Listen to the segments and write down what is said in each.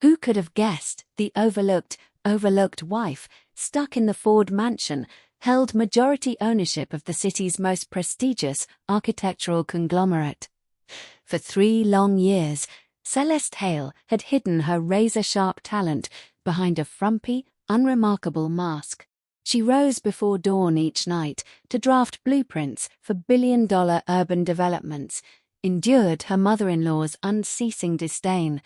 Who could have guessed the overlooked wife, stuck in the Ford mansion, held majority ownership of the city's most prestigious architectural conglomerate? For 3 long years, Celeste Hale had hidden her razor-sharp talent behind a frumpy, unremarkable mask. She rose before dawn each night to draft blueprints for billion-dollar urban developments, endured her mother-in-law's unceasing disdain,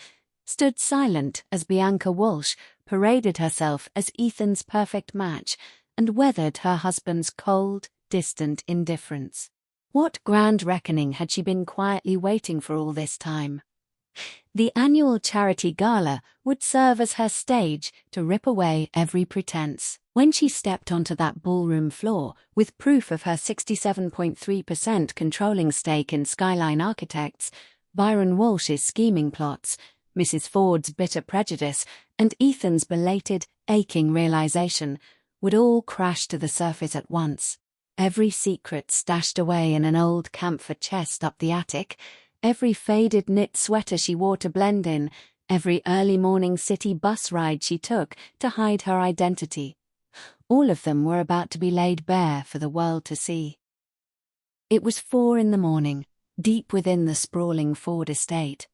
stood silent as Bianca Walsh paraded herself as Ethan's perfect match, and weathered her husband's cold, distant indifference. What grand reckoning had she been quietly waiting for all this time? The annual charity gala would serve as her stage to rip away every pretense. When she stepped onto that ballroom floor with proof of her 67.3% controlling stake in Skyline Architects, Byron Walsh's scheming plots, Mrs. Ford's bitter prejudice, and Ethan's belated, aching realization would all crash to the surface at once. Every secret stashed away in an old camphor chest up the attic, every faded knit sweater she wore to blend in, every early morning city bus ride she took to hide her identity. All of them were about to be laid bare for the world to see. It was 4 a.m, deep within the sprawling Ford estate.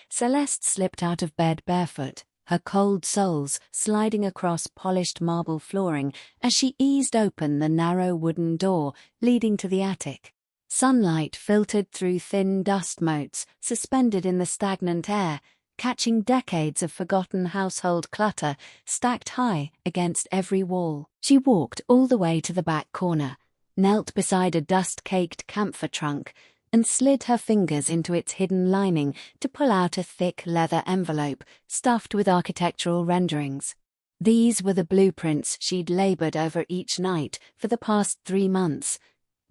Celeste slipped out of bed barefoot, her cold soles sliding across polished marble flooring as she eased open the narrow wooden door leading to the attic. Sunlight filtered through thin dust motes suspended in the stagnant air, catching decades of forgotten household clutter stacked high against every wall. She walked all the way to the back corner, knelt beside a dust-caked camphor trunk, and slid her fingers into its hidden lining to pull out a thick leather envelope stuffed with architectural renderings. These were the blueprints she'd labored over each night for the past 3 months,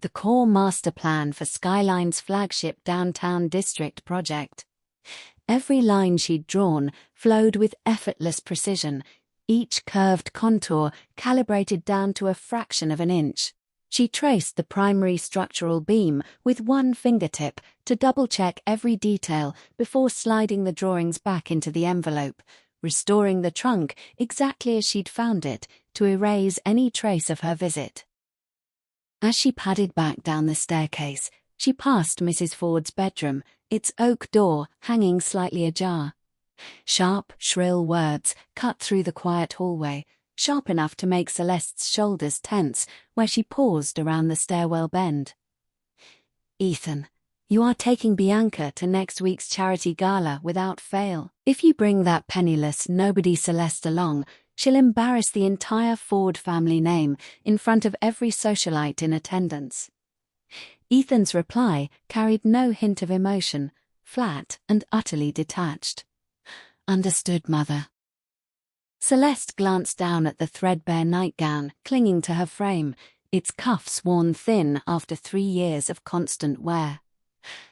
the core master plan for Skyline's flagship downtown district project. Every line she'd drawn flowed with effortless precision, each curved contour calibrated down to a fraction of an inch. She traced the primary structural beam with one fingertip to double-check every detail before sliding the drawings back into the envelope, restoring the trunk exactly as she'd found it to erase any trace of her visit. As she padded back down the staircase, she passed Mrs. Ford's bedroom, its oak door hanging slightly ajar. Sharp, shrill words cut through the quiet hallway, sharp enough to make Celeste's shoulders tense where she paused around the stairwell bend. "Ethan, you are taking Bianca to next week's charity gala without fail. If you bring that penniless nobody Celeste along, she'll embarrass the entire Ford family name in front of every socialite in attendance." Ethan's reply carried no hint of emotion, flat and utterly detached. "Understood, Mother." Celeste glanced down at the threadbare nightgown clinging to her frame, its cuffs worn thin after 3 years of constant wear.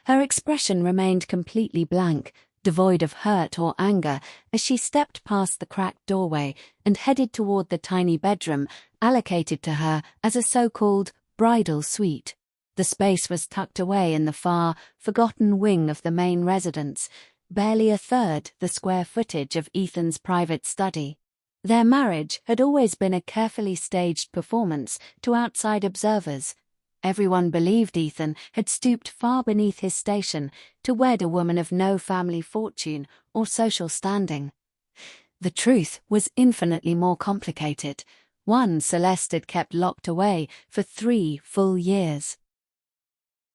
Her expression remained completely blank, devoid of hurt or anger, as she stepped past the cracked doorway and headed toward the tiny bedroom allocated to her as a so-called bridal suite. The space was tucked away in the far, forgotten wing of the main residence, barely a third the square footage of Ethan's private study. Their marriage had always been a carefully staged performance to outside observers. Everyone believed Ethan had stooped far beneath his station to wed a woman of no family fortune or social standing. The truth was infinitely more complicated, one Celeste had kept locked away for 3 full years.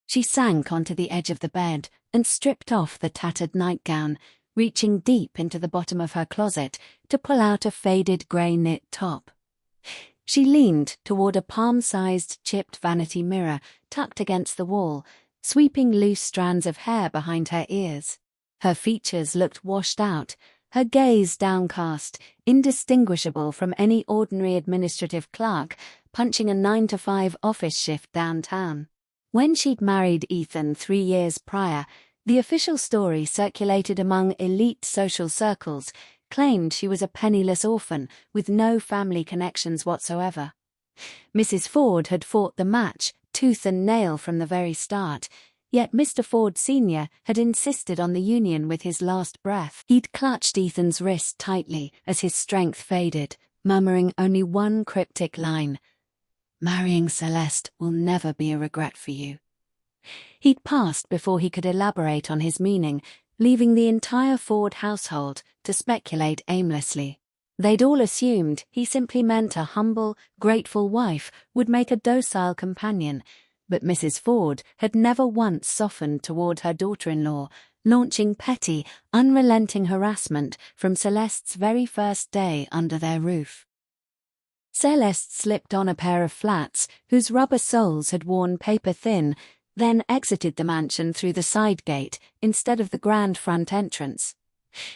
She sank onto the edge of the bed and stripped off the tattered nightgown, reaching deep into the bottom of her closet to pull out a faded grey knit top. She leaned toward a palm-sized chipped vanity mirror tucked against the wall, sweeping loose strands of hair behind her ears. Her features looked washed out, her gaze downcast, indistinguishable from any ordinary administrative clerk punching a 9-to-5 office shift downtown. When she'd married Ethan 3 years prior, the official story circulated among elite social circles claimed she was a penniless orphan with no family connections whatsoever. Mrs. Ford had fought the match tooth and nail from the very start, Yet Mr. Ford Sr. had insisted on the union with his last breath. He'd clutched Ethan's wrist tightly as his strength faded, murmuring only one cryptic line: "Marrying Celeste will never be a regret for you." He'd passed before he could elaborate on his meaning, leaving the entire Ford household to speculate aimlessly. They'd all assumed he simply meant a humble, grateful wife would make a docile companion, but Mrs. Ford had never once softened toward her daughter-in-law, launching petty, unrelenting harassment from Celeste's very first day under their roof. Celeste slipped on a pair of flats whose rubber soles had worn paper-thin, then exited the mansion through the side gate instead of the grand front entrance.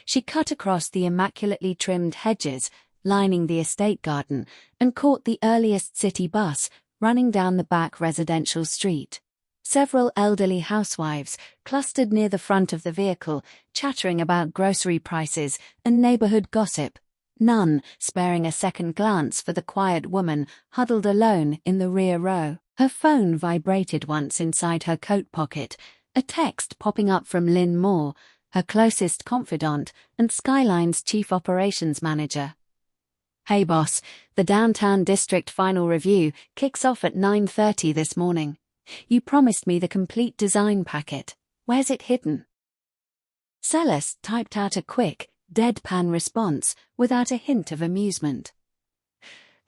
She cut across the immaculately trimmed hedges lining the estate garden and caught the earliest city bus running down the back residential street. Several elderly housewives clustered near the front of the vehicle, chattering about grocery prices and neighborhood gossip, none sparing a second glance for the quiet woman huddled alone in the rear row. Her phone vibrated once inside her coat pocket, a text popping up from Lynn Moore, her closest confidant and Skyline's chief operations manager. "Hey boss, the downtown district final review kicks off at 9:30 this morning. You promised me the complete design packet. Where's it hidden?" Celeste typed out a quick, deadpan response without a hint of amusement.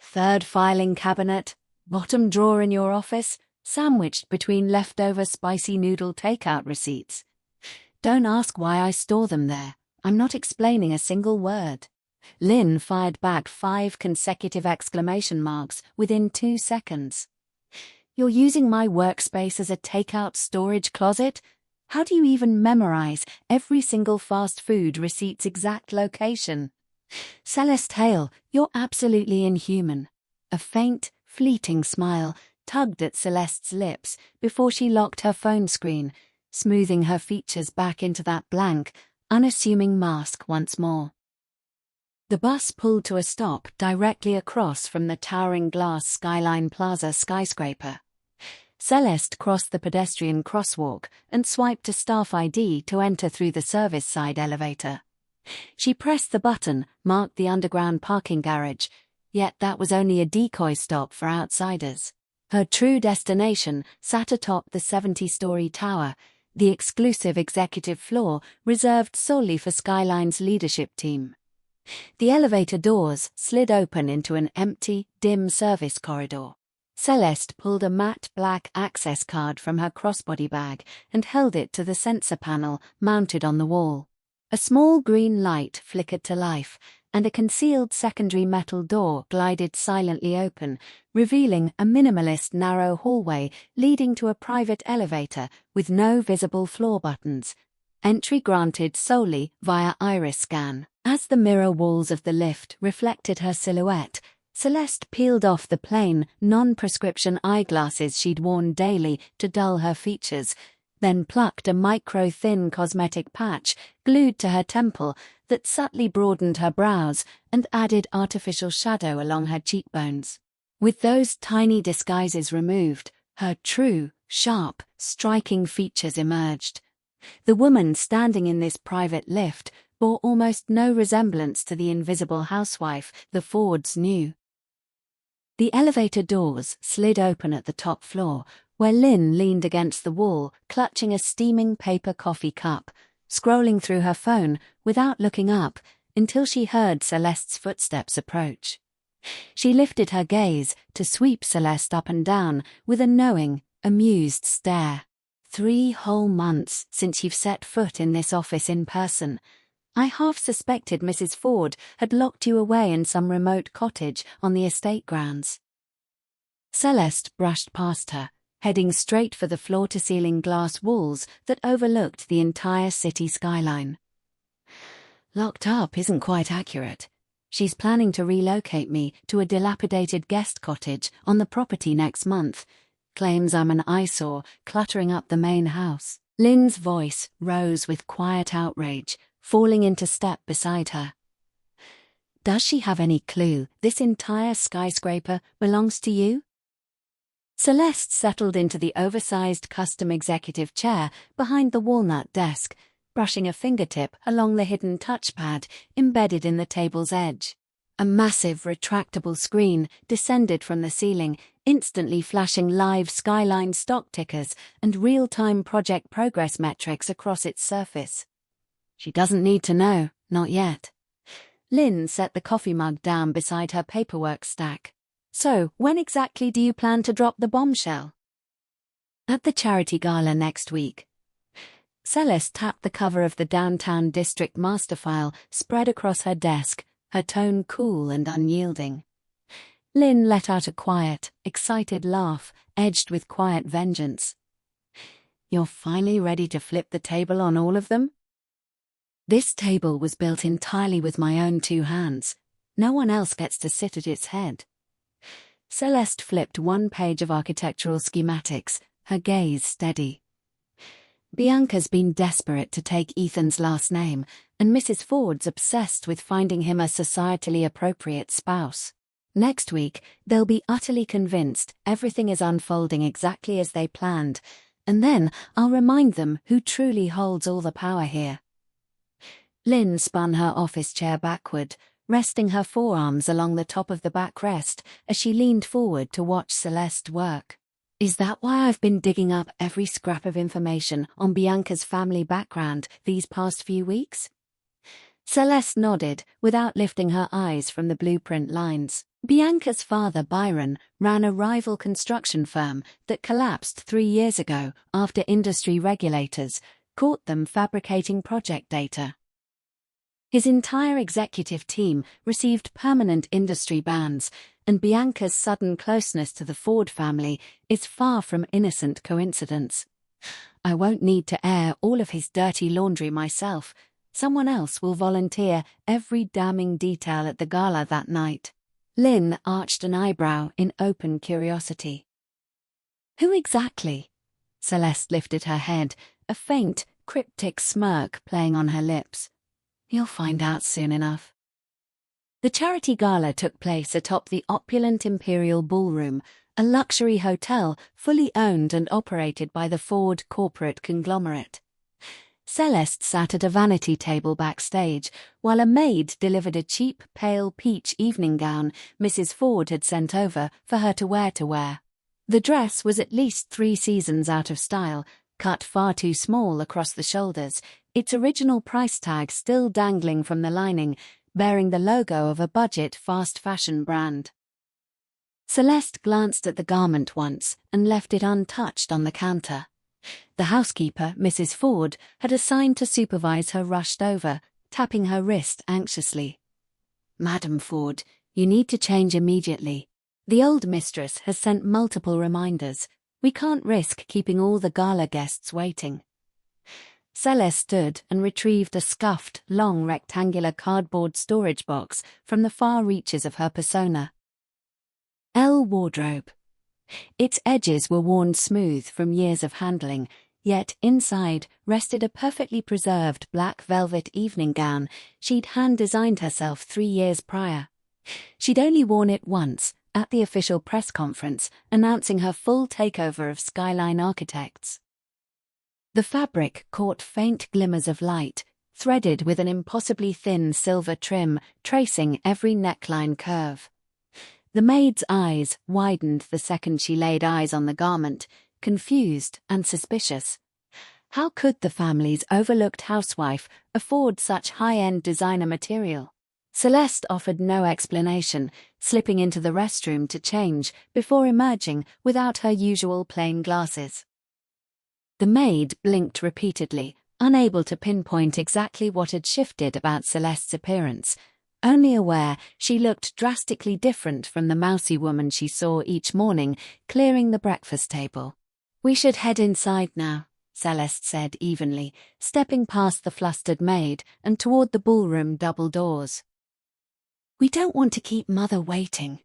"Third filing cabinet, bottom drawer in your office, sandwiched between leftover spicy noodle takeout receipts. Don't ask why I store them there. I'm not explaining a single word." Lynn fired back 5 consecutive exclamation marks within 2 seconds. "You're using my workspace as a takeout storage closet? How do you even memorize every single fast food receipt's exact location? Celeste Hale, you're absolutely inhuman." A faint, fleeting smile tugged at Celeste's lips before she locked her phone screen, smoothing her features back into that blank, unassuming mask once more. The bus pulled to a stop directly across from the towering glass Skyline Plaza skyscraper. Celeste crossed the pedestrian crosswalk and swiped a staff ID to enter through the service side elevator. She pressed the button marked the underground parking garage, yet that was only a decoy stop for outsiders. Her true destination sat atop the 70-story tower, the exclusive executive floor reserved solely for Skyline's leadership team. The elevator doors slid open into an empty, dim service corridor. Celeste pulled a matte black access card from her crossbody bag and held it to the sensor panel mounted on the wall. A small green light flickered to life, and a concealed secondary metal door glided silently open, revealing a minimalist narrow hallway leading to a private elevator with no visible floor buttons. Entry granted solely via iris scan. As the mirror walls of the lift reflected her silhouette, Celeste peeled off the plain, non-prescription eyeglasses she'd worn daily to dull her features, then plucked a micro-thin cosmetic patch glued to her temple that subtly broadened her brows and added artificial shadow along her cheekbones. With those tiny disguises removed, her true, sharp, striking features emerged. The woman standing in this private lift bore almost no resemblance to the invisible housewife the Fords knew. The elevator doors slid open at the top floor, where Lynn leaned against the wall, clutching a steaming paper coffee cup, scrolling through her phone without looking up until she heard Celeste's footsteps approach. She lifted her gaze to sweep Celeste up and down with a knowing, amused stare. 3 whole months since you've set foot in this office in person. I half suspected Mrs. Ford had locked you away in some remote cottage on the estate grounds. Celeste brushed past her, heading straight for the floor-to-ceiling glass walls that overlooked the entire city skyline. "Locked up isn't quite accurate. She's planning to relocate me to a dilapidated guest cottage on the property next month. Claims I'm an eyesore cluttering up the main house." Lynn's voice rose with quiet outrage, falling into step beside her. "Does she have any clue this entire skyscraper belongs to you?" Celeste settled into the oversized custom executive chair behind the walnut desk, brushing a fingertip along the hidden touchpad embedded in the table's edge. A massive retractable screen descended from the ceiling, instantly flashing live Skyline stock tickers and real-time project progress metrics across its surface. She doesn't need to know, not yet. Lynn set the coffee mug down beside her paperwork stack. So, when exactly do you plan to drop the bombshell? At the charity gala next week. Celeste tapped the cover of the Downtown District master file spread across her desk, her tone cool and unyielding. Lynn let out a quiet, excited laugh, edged with quiet vengeance. You're finally ready to flip the table on all of them? This table was built entirely with my own two hands. No one else gets to sit at its head. Celeste flipped one page of architectural schematics, her gaze steady. Bianca's been desperate to take Ethan's last name, and Mrs. Ford's obsessed with finding him a societally appropriate spouse. Next week, they'll be utterly convinced everything is unfolding exactly as they planned, and then I'll remind them who truly holds all the power here. Lynn spun her office chair backward, resting her forearms along the top of the backrest as she leaned forward to watch Celeste work. Is that why I've been digging up every scrap of information on Bianca's family background these past few weeks? Celeste nodded without lifting her eyes from the blueprint lines. Bianca's father, Byron, ran a rival construction firm that collapsed 3 years ago after industry regulators caught them fabricating project data. His entire executive team received permanent industry bans, and Bianca's sudden closeness to the Ford family is far from innocent coincidence. I won't need to air all of his dirty laundry myself. Someone else will volunteer every damning detail at the gala that night. Lynn arched an eyebrow in open curiosity. Who exactly? Celeste lifted her head, a faint, cryptic smirk playing on her lips. You'll find out soon enough. The charity gala took place atop the opulent Imperial Ballroom, a luxury hotel fully owned and operated by the Ford corporate conglomerate. Celeste sat at a vanity table backstage, while a maid delivered a cheap, pale peach evening gown Mrs. Ford had sent over for her to wear. The dress was at least 3 seasons out of style, cut far too small across the shoulders, its original price tag still dangling from the lining, bearing the logo of a budget fast fashion brand. Celeste glanced at the garment once and left it untouched on the counter. The housekeeper, Mrs. Ford, had assigned to supervise her rushed over, tapping her wrist anxiously. Madam Ford, you need to change immediately. The old mistress has sent multiple reminders. We can't risk keeping all the gala guests waiting. Celeste stood and retrieved a scuffed, long rectangular cardboard storage box from the far reaches of her persona. L wardrobe. Its edges were worn smooth from years of handling, yet inside rested a perfectly preserved black velvet evening gown she'd hand-designed herself 3 years prior. She'd only worn it once, at the official press conference announcing her full takeover of Skyline Architects. The fabric caught faint glimmers of light, threaded with an impossibly thin silver trim tracing every neckline curve. The maid's eyes widened the second she laid eyes on the garment, confused and suspicious. How could the family's overlooked housewife afford such high-end designer material? Celeste offered no explanation, slipping into the restroom to change before emerging without her usual plain glasses. The maid blinked repeatedly, unable to pinpoint exactly what had shifted about Celeste's appearance, only aware she looked drastically different from the mousy woman she saw each morning clearing the breakfast table. We should head inside now, Celeste said evenly, stepping past the flustered maid and toward the ballroom double doors. We don't want to keep Mother waiting.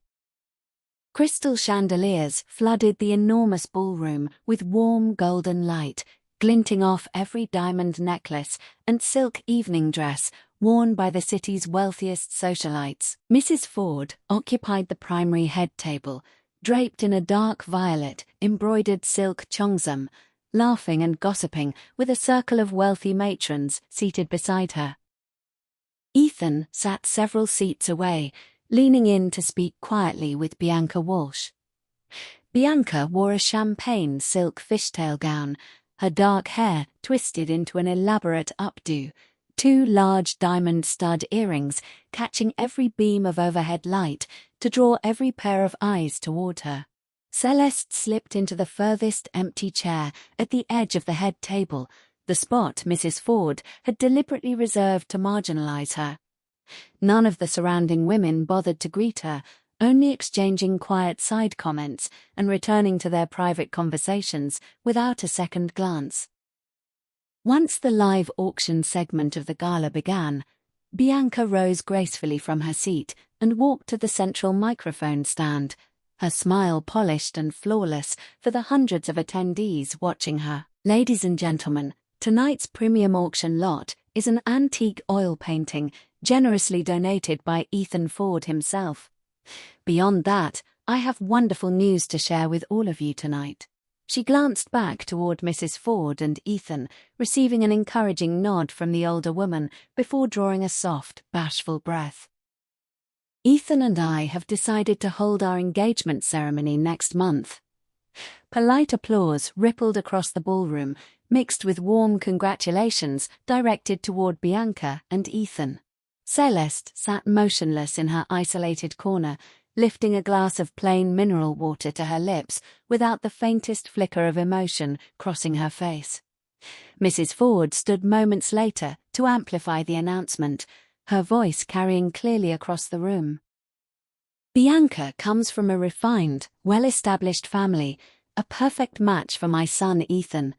Crystal chandeliers flooded the enormous ballroom with warm golden light, glinting off every diamond necklace and silk evening dress worn by the city's wealthiest socialites. Mrs. Ford occupied the primary head table, draped in a dark violet, embroidered silk cheongsam, laughing and gossiping with a circle of wealthy matrons seated beside her. Ethan sat several seats away, leaning in to speak quietly with Bianca Walsh. Bianca wore a champagne silk fishtail gown, her dark hair twisted into an elaborate updo, 2 large diamond stud earrings catching every beam of overhead light to draw every pair of eyes toward her. Celeste slipped into the furthest empty chair at the edge of the head table, the spot Mrs. Ford had deliberately reserved to marginalize her. None of the surrounding women bothered to greet her, only exchanging quiet side comments and returning to their private conversations without a second glance. Once the live auction segment of the gala began, Bianca rose gracefully from her seat and walked to the central microphone stand, her smile polished and flawless for the hundreds of attendees watching her. Ladies and gentlemen, tonight's premium auction lot is an antique oil painting generously donated by Ethan Ford himself. Beyond that, I have wonderful news to share with all of you tonight. She glanced back toward Mrs. Ford and Ethan, receiving an encouraging nod from the older woman before drawing a soft, bashful breath. Ethan and I have decided to hold our engagement ceremony next month. Polite applause rippled across the ballroom, mixed with warm congratulations directed toward Bianca and Ethan. Celeste sat motionless in her isolated corner, lifting a glass of plain mineral water to her lips without the faintest flicker of emotion crossing her face. Mrs. Ford stood moments later to amplify the announcement, her voice carrying clearly across the room. Bianca comes from a refined, well-established family, a perfect match for my son Ethan.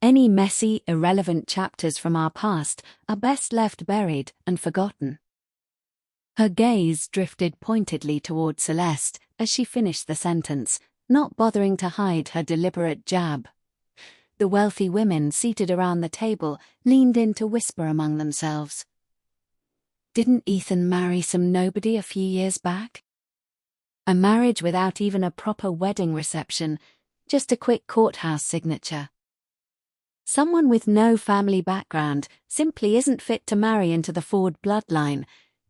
Any messy, irrelevant chapters from our past are best left buried and forgotten. Her gaze drifted pointedly toward Celeste as she finished the sentence, not bothering to hide her deliberate jab. The wealthy women seated around the table leaned in to whisper among themselves. Didn't Ethan marry some nobody a few years back? A marriage without even a proper wedding reception, just a quick courthouse signature. Someone with no family background simply isn't fit to marry into the Ford bloodline.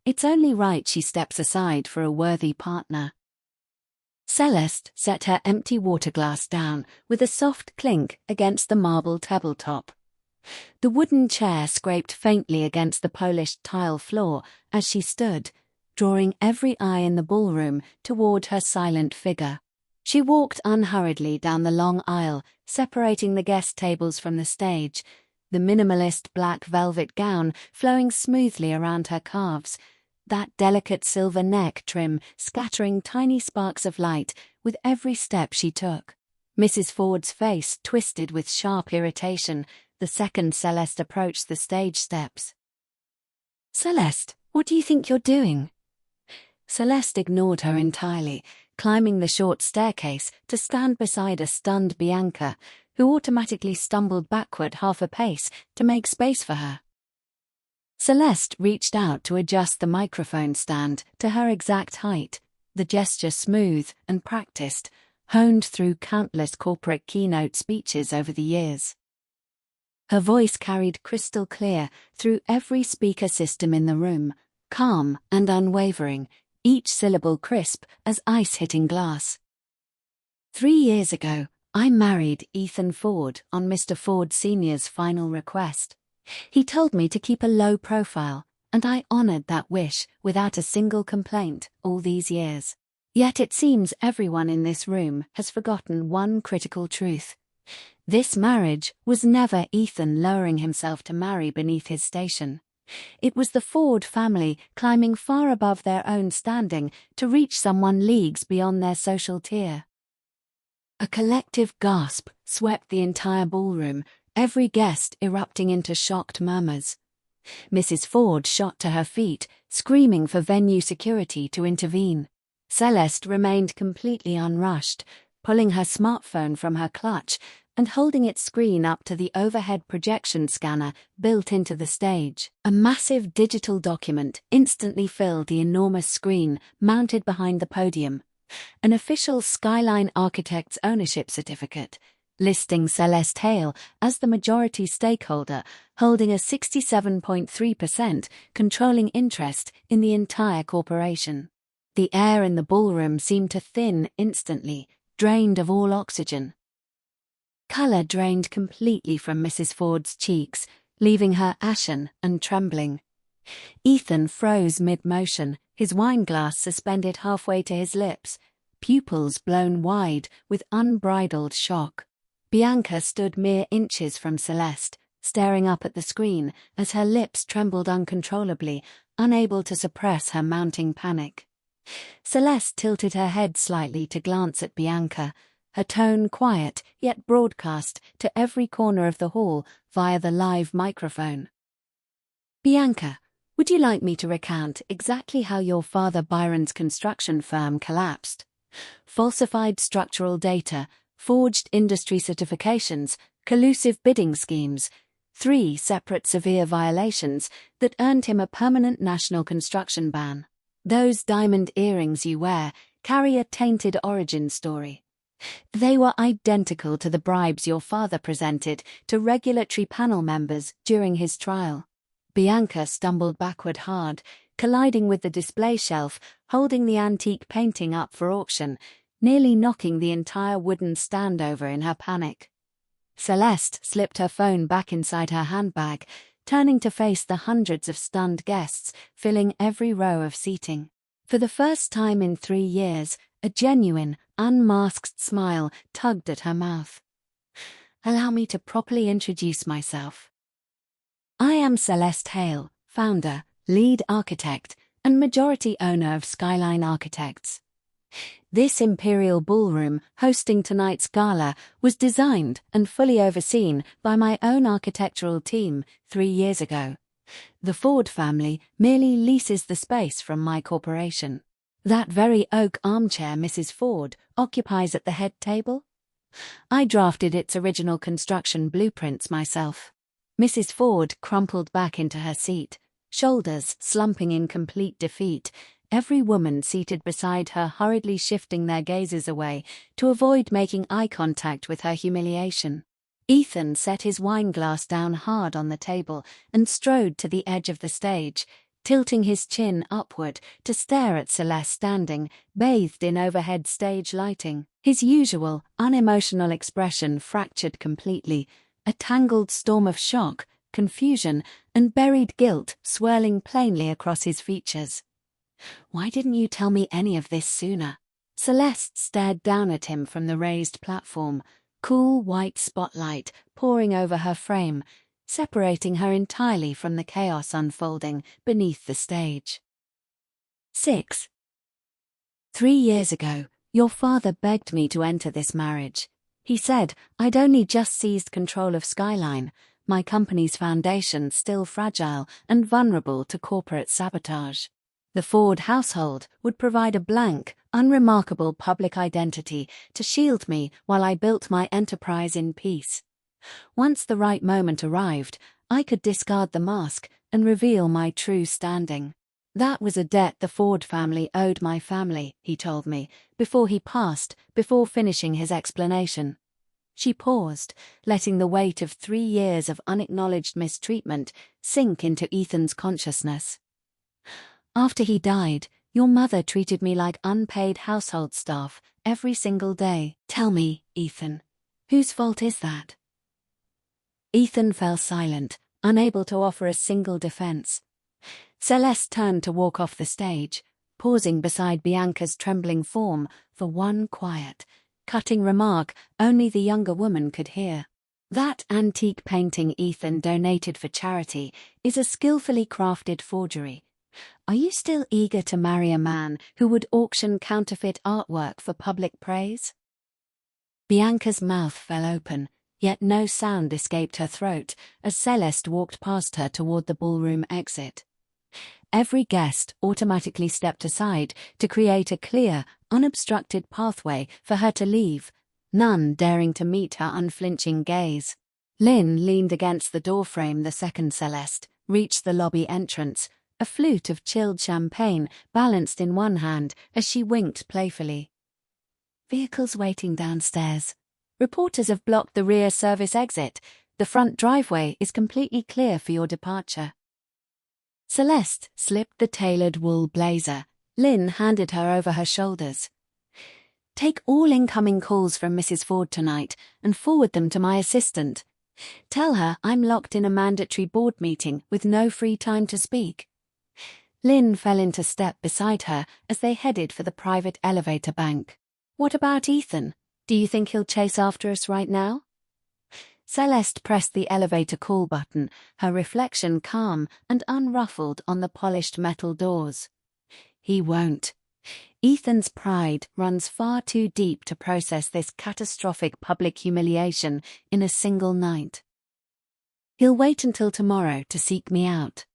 It's only right she steps aside for a worthy partner. Celeste set her empty water glass down with a soft clink against the marble tabletop. The wooden chair scraped faintly against the polished tile floor as she stood, drawing every eye in the ballroom toward her silent figure. She walked unhurriedly down the long aisle, separating the guest tables from the stage, the minimalist black velvet gown flowing smoothly around her calves, that delicate silver neck trim scattering tiny sparks of light with every step she took. Mrs. Ford's face twisted with sharp irritation the second Celeste approached the stage steps. "Celeste, what do you think you're doing?" Celeste ignored her entirely, climbing the short staircase to stand beside a stunned Bianca, who automatically stumbled backward half a pace to make space for her. Celeste reached out to adjust the microphone stand to her exact height, the gesture smooth and practiced, honed through countless corporate keynote speeches over the years. Her voice carried crystal clear through every speaker system in the room, calm and unwavering, each syllable crisp as ice hitting glass. 3 years ago, I married Ethan Ford on Mr. Ford Sr.'s final request. He told me to keep a low profile, and I honored that wish without a single complaint all these years. Yet it seems everyone in this room has forgotten one critical truth. This marriage was never Ethan lowering himself to marry beneath his station. It was the Ford family climbing far above their own standing to reach someone leagues beyond their social tier. A collective gasp swept the entire ballroom, every guest erupting into shocked murmurs. Mrs. Ford shot to her feet, screaming for venue security to intervene. Celeste remained completely unrushed, pulling her smartphone from her clutch and holding its screen up to the overhead projection scanner built into the stage. A massive digital document instantly filled the enormous screen mounted behind the podium, An official Skyline Architects ownership certificate, listing Celeste Hale as the majority stakeholder, holding a 67.3% controlling interest in the entire corporation. The air in the ballroom seemed to thin instantly, drained of all oxygen. Colour drained completely from Mrs. Ford's cheeks, leaving her ashen and trembling. Ethan froze mid-motion, his wineglass suspended halfway to his lips, pupils blown wide with unbridled shock. Bianca stood mere inches from Celeste, staring up at the screen as her lips trembled uncontrollably, unable to suppress her mounting panic. Celeste tilted her head slightly to glance at Bianca, her tone quiet yet broadcast to every corner of the hall via the live microphone. "Bianca, would you like me to recount exactly how your father Byron's construction firm collapsed? Falsified structural data, forged industry certifications, collusive bidding schemes, 3 separate severe violations that earned him a permanent national construction ban. Those diamond earrings you wear carry a tainted origin story. They were identical to the bribes your father presented to regulatory panel members during his trial." Bianca stumbled backward hard, colliding with the display shelf, holding the antique painting up for auction, nearly knocking the entire wooden stand over in her panic. Celeste slipped her phone back inside her handbag, turning to face the hundreds of stunned guests filling every row of seating. For the first time in 3 years, a genuine, unmasked smile tugged at her mouth. "Allow me to properly introduce myself. I am Celeste Hale, founder, lead architect, and majority owner of Skyline Architects. This imperial ballroom hosting tonight's gala was designed and fully overseen by my own architectural team 3 years ago. The Ford family merely leases the space from my corporation. That very oak armchair Mrs. Ford occupies at the head table? I drafted its original construction blueprints myself." Mrs. Ford crumpled back into her seat, shoulders slumping in complete defeat, every woman seated beside her hurriedly shifting their gazes away to avoid making eye contact with her humiliation. Ethan set his wineglass down hard on the table and strode to the edge of the stage, tilting his chin upward to stare at Celeste standing, bathed in overhead stage lighting. His usual, unemotional expression fractured completely, a tangled storm of shock, confusion, and buried guilt swirling plainly across his features. "Why didn't you tell me any of this sooner?" Celeste stared down at him from the raised platform, cool white spotlight pouring over her frame, separating her entirely from the chaos unfolding beneath the stage. 6. 3 years ago, your father begged me to enter this marriage. He said I'd only just seized control of Skyline, my company's foundation still fragile and vulnerable to corporate sabotage. The Ford household would provide a blank, unremarkable public identity to shield me while I built my enterprise in peace. Once the right moment arrived, I could discard the mask and reveal my true standing. That was a debt the Ford family owed my family, he told me, before he passed, before finishing his explanation. She paused, letting the weight of 3 years of unacknowledged mistreatment sink into Ethan's consciousness. After he died, your mother treated me like unpaid household staff every single day. Tell me, Ethan, whose fault is that? Ethan fell silent, unable to offer a single defense. Celeste turned to walk off the stage, pausing beside Bianca's trembling form for one quiet, cutting remark only the younger woman could hear. That antique painting Ethan donated for charity is a skillfully crafted forgery. Are you still eager to marry a man who would auction counterfeit artwork for public praise? Bianca's mouth fell open, yet no sound escaped her throat as Celeste walked past her toward the ballroom exit. Every guest automatically stepped aside to create a clear, unobstructed pathway for her to leave, none daring to meet her unflinching gaze. Lynn leaned against the doorframe the second Celeste reached the lobby entrance, a flute of chilled champagne balanced in one hand as she winked playfully. Vehicles waiting downstairs. Reporters have blocked the rear service exit. The front driveway is completely clear for your departure. Celeste slipped the tailored wool blazer. Lynn handed her over her shoulders. Take all incoming calls from Mrs. Ford tonight and forward them to my assistant. Tell her I'm locked in a mandatory board meeting with no free time to speak. Lynn fell into step beside her as they headed for the private elevator bank. What about Ethan? Do you think he'll chase after us right now? Celeste pressed the elevator call button, her reflection calm and unruffled on the polished metal doors. He won't. Ethan's pride runs far too deep to process this catastrophic public humiliation in a single night. He'll wait until tomorrow to seek me out.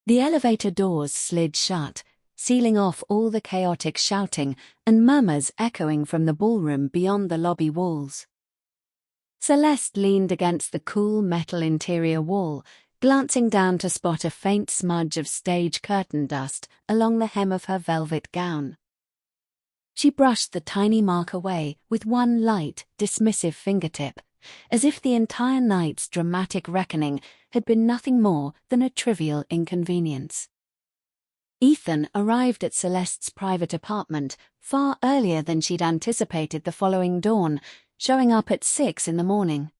The elevator doors slid shut, sealing off all the chaotic shouting and murmurs echoing from the ballroom beyond the lobby walls. Celeste leaned against the cool metal interior wall, glancing down to spot a faint smudge of stage curtain dust along the hem of her velvet gown. She brushed the tiny mark away with one light, dismissive fingertip, as if the entire night's dramatic reckoning had been nothing more than a trivial inconvenience. Ethan arrived at Celeste's private apartment far earlier than she'd anticipated the following dawn, showing up at 6 in the morning.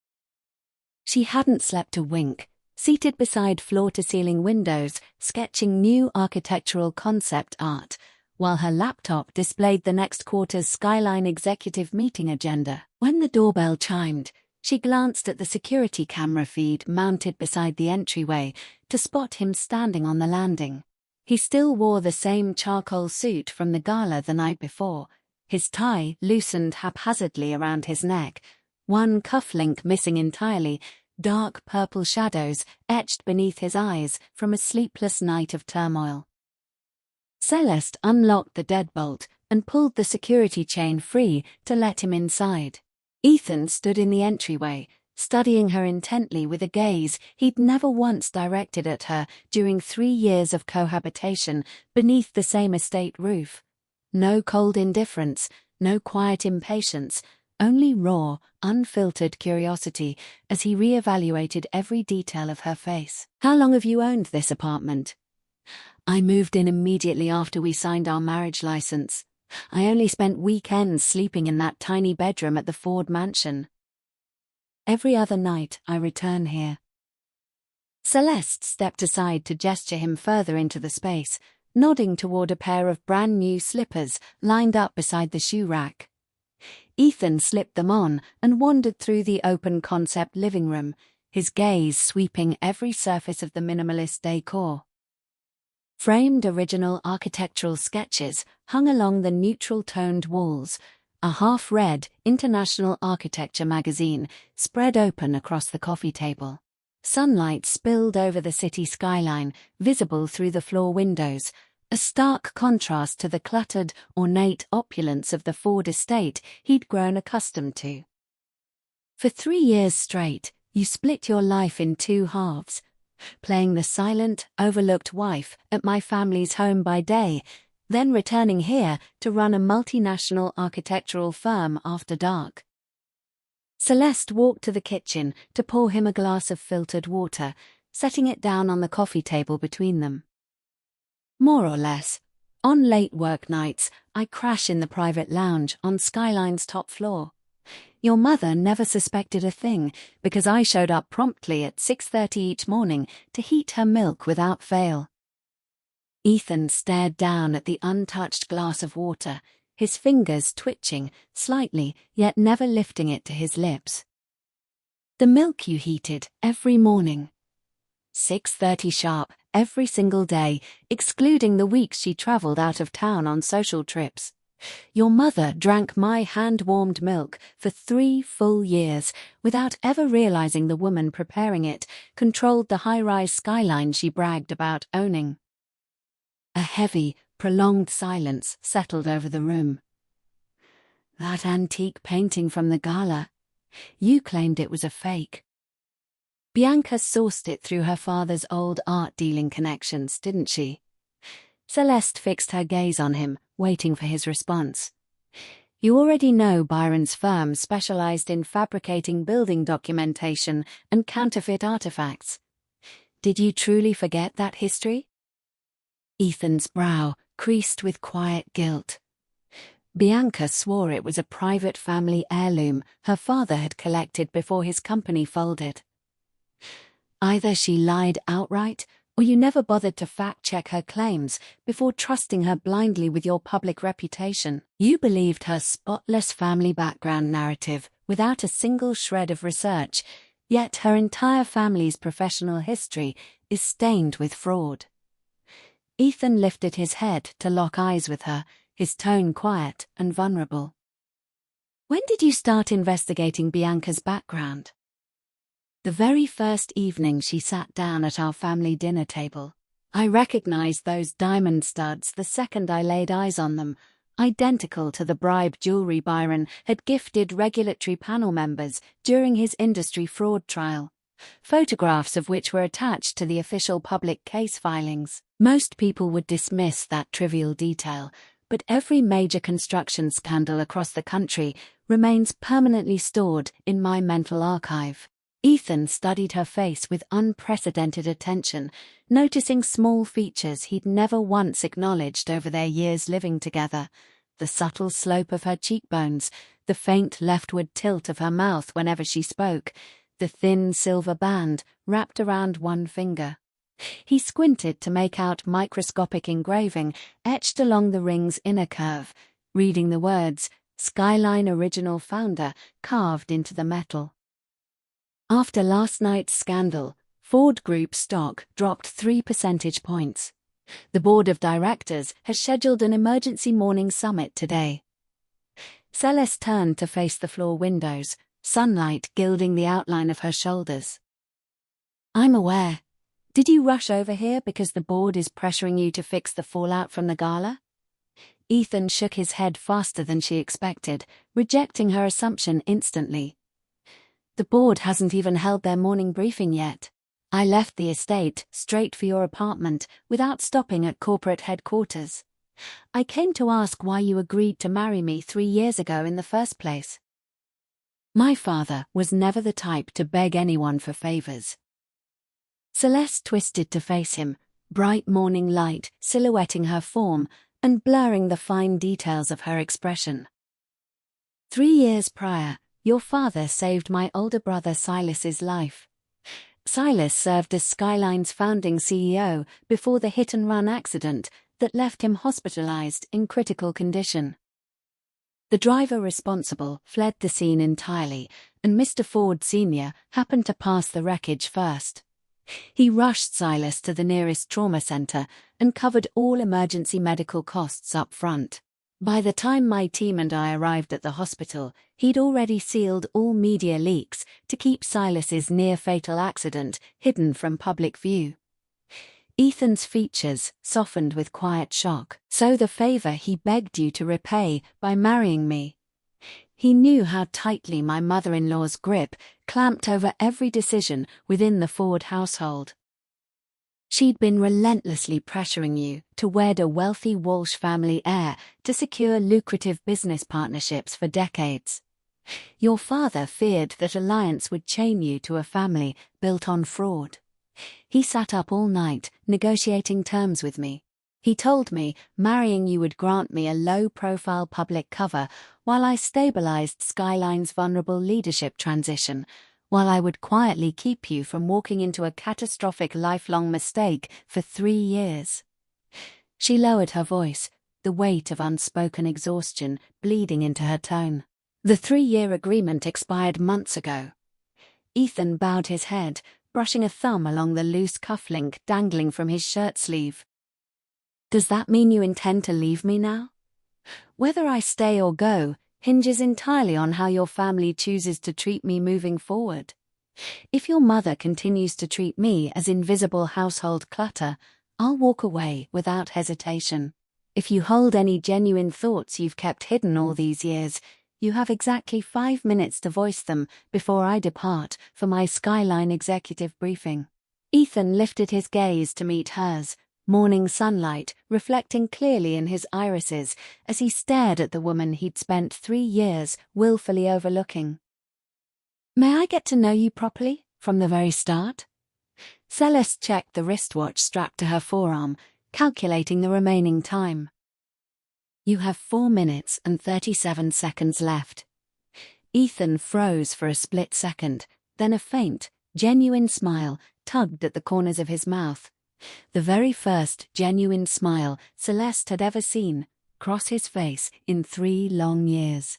She hadn't slept a wink, seated beside floor-to-ceiling windows, sketching new architectural concept art, while her laptop displayed the next quarter's Skyline executive meeting agenda. When the doorbell chimed, she glanced at the security camera feed mounted beside the entryway to spot him standing on the landing. He still wore the same charcoal suit from the gala the night before, his tie loosened haphazardly around his neck, one cufflink missing entirely, dark purple shadows etched beneath his eyes from a sleepless night of turmoil. Celeste unlocked the deadbolt and pulled the security chain free to let him inside. Ethan stood in the entryway, studying her intently with a gaze he'd never once directed at her during 3 years of cohabitation beneath the same estate roof. No cold indifference, no quiet impatience, only raw, unfiltered curiosity as he re-evaluated every detail of her face. How long have you owned this apartment? I moved in immediately after we signed our marriage license. I only spent weekends sleeping in that tiny bedroom at the Ford mansion. Every other night I return here. Celeste stepped aside to gesture him further into the space, nodding toward a pair of brand-new slippers lined up beside the shoe rack. Ethan slipped them on and wandered through the open-concept living room, his gaze sweeping every surface of the minimalist decor. Framed original architectural sketches hung along the neutral-toned walls, a half-read International Architecture magazine spread open across the coffee table. Sunlight spilled over the city skyline, visible through the floor windows, a stark contrast to the cluttered, ornate opulence of the Ford estate he'd grown accustomed to. For 3 years straight, you split your life in 2 halves, playing the silent, overlooked wife at my family's home by day, then returning here to run a multinational architectural firm after dark. Celeste walked to the kitchen to pour him a glass of filtered water, setting it down on the coffee table between them. More or less. On late work nights, I crash in the private lounge on Skyline's top floor. Your mother never suspected a thing because I showed up promptly at 6:30 each morning to heat her milk without fail. Ethan stared down at the untouched glass of water, his fingers twitching slightly, yet never lifting it to his lips. The milk you heated every morning. 6:30 sharp, every single day, excluding the weeks she traveled out of town on social trips. Your mother drank my hand-warmed milk for 3 full years without ever realizing the woman preparing it controlled the high-rise skyline she bragged about owning. A heavy, prolonged silence settled over the room. That antique painting from the Gala. You claimed it was a fake. Bianca sourced it through her father's old art-dealing connections, didn't she? Celeste fixed her gaze on him, waiting for his response. You already know Byron's firm specialized in fabricating building documentation and counterfeit artifacts. Did you truly forget that history? Ethan's brow creased with quiet guilt. Bianca swore it was a private family heirloom her father had collected before his company folded. Either she lied outright, or you never bothered to fact-check her claims before trusting her blindly with your public reputation. You believed her spotless family background narrative without a single shred of research, yet her entire family's professional history is stained with fraud. Ethan lifted his head to lock eyes with her, his tone quiet and vulnerable. When did you start investigating Bianca's background? The very first evening she sat down at our family dinner table. I recognized those diamond studs the second I laid eyes on them, identical to the bribe jewelry Byron had gifted regulatory panel members during his industry fraud trial, photographs of which were attached to the official public case filings. Most people would dismiss that trivial detail, but every major construction scandal across the country remains permanently stored in my mental archive. Ethan studied her face with unprecedented attention, noticing small features he'd never once acknowledged over their years living together. The subtle slope of her cheekbones, the faint leftward tilt of her mouth whenever she spoke, the thin silver band wrapped around one finger. He squinted to make out microscopic engraving etched along the ring's inner curve, reading the words, "Skyline Original Founder," carved into the metal. After last night's scandal, Ford Group stock dropped 3 percentage points. The board of directors has scheduled an emergency morning summit today. Celeste turned to face the floor windows, sunlight gilding the outline of her shoulders. I'm aware. Did you rush over here because the board is pressuring you to fix the fallout from the gala? Ethan shook his head faster than she expected, rejecting her assumption instantly. The board hasn't even held their morning briefing yet. I left the estate straight for your apartment without stopping at corporate headquarters. I came to ask why you agreed to marry me 3 years ago in the first place. My father was never the type to beg anyone for favors. Celeste twisted to face him, bright morning light silhouetting her form and blurring the fine details of her expression. 3 years prior, your father saved my older brother Silas's life. Silas served as Skyline's founding CEO before the hit-and-run accident that left him hospitalized in critical condition. The driver responsible fled the scene entirely, and Mr. Ford Sr. happened to pass the wreckage first. He rushed Silas to the nearest trauma center and covered all emergency medical costs up front. By the time my team and I arrived at the hospital, he'd already sealed all media leaks to keep Silas's near-fatal accident hidden from public view. Ethan's features softened with quiet shock. So the favor he begged you to repay by marrying me. He knew how tightly my mother-in-law's grip clamped over every decision within the Ford household. She'd been relentlessly pressuring you to wed a wealthy Walsh family heir to secure lucrative business partnerships for decades. Your father feared that alliance would chain you to a family built on fraud. He sat up all night negotiating terms with me. He told me marrying you would grant me a low-profile public cover while I stabilized Skyline's vulnerable leadership transition, while I would quietly keep you from walking into a catastrophic lifelong mistake for 3 years. She lowered her voice, the weight of unspoken exhaustion bleeding into her tone. The 3-year agreement expired months ago. Ethan bowed his head, brushing a thumb along the loose cufflink dangling from his shirt sleeve. Does that mean you intend to leave me now? Whether I stay or go hinges entirely on how your family chooses to treat me moving forward. If your mother continues to treat me as invisible household clutter, I'll walk away without hesitation. If you hold any genuine thoughts you've kept hidden all these years, you have exactly 5 minutes to voice them before I depart for my Skyline executive briefing. Ethan lifted his gaze to meet hers, morning sunlight reflecting clearly in his irises as he stared at the woman he'd spent 3 years willfully overlooking. "May I get to know you properly, from the very start?" Celeste checked the wristwatch strapped to her forearm, calculating the remaining time. "You have 4 minutes and 37 seconds left." Ethan froze for a split second, then a faint, genuine smile tugged at the corners of his mouth. The very first genuine smile Celeste had ever seen cross his face in 3 long years.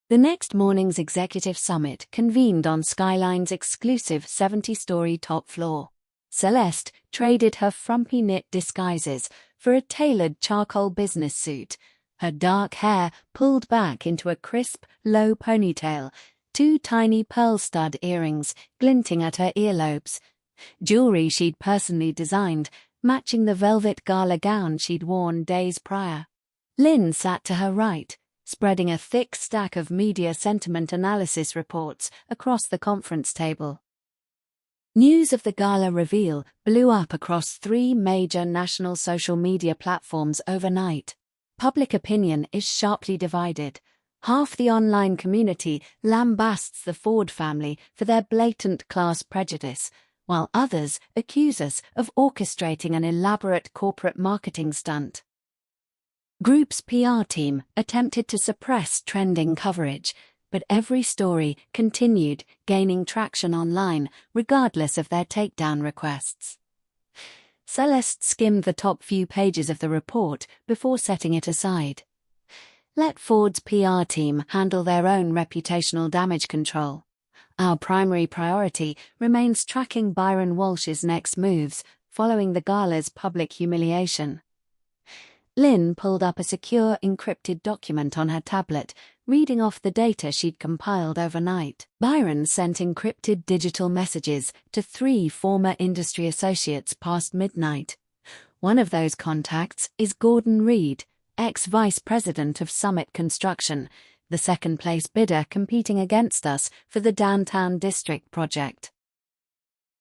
The next morning's executive summit convened on Skyline's exclusive 70-story top floor. Celeste traded her frumpy knit disguises for a tailored charcoal business suit, her dark hair pulled back into a crisp, low ponytail, 2 tiny pearl stud earrings glinting at her earlobes, jewelry she'd personally designed, matching the velvet gala gown she'd worn days prior. Lynn sat to her right, spreading a thick stack of media sentiment analysis reports across the conference table. News of the gala reveal blew up across 3 major national social media platforms overnight. Public opinion is sharply divided. Half the online community lambasts the Ford family for their blatant class prejudice, while others accuse us of orchestrating an elaborate corporate marketing stunt. Group's PR team attempted to suppress trending coverage, but every story continued gaining traction online, regardless of their takedown requests. Celeste skimmed the top few pages of the report before setting it aside. Let Ford's PR team handle their own reputational damage control. Our primary priority remains tracking Byron Walsh's next moves following the gala's public humiliation. Lynn pulled up a secure encrypted document on her tablet, reading off the data she'd compiled overnight. Byron sent encrypted digital messages to 3 former industry associates past midnight. One of those contacts is Gordon Reed, ex-vice president of Summit Construction, the second-place bidder competing against us for the Downtown District project.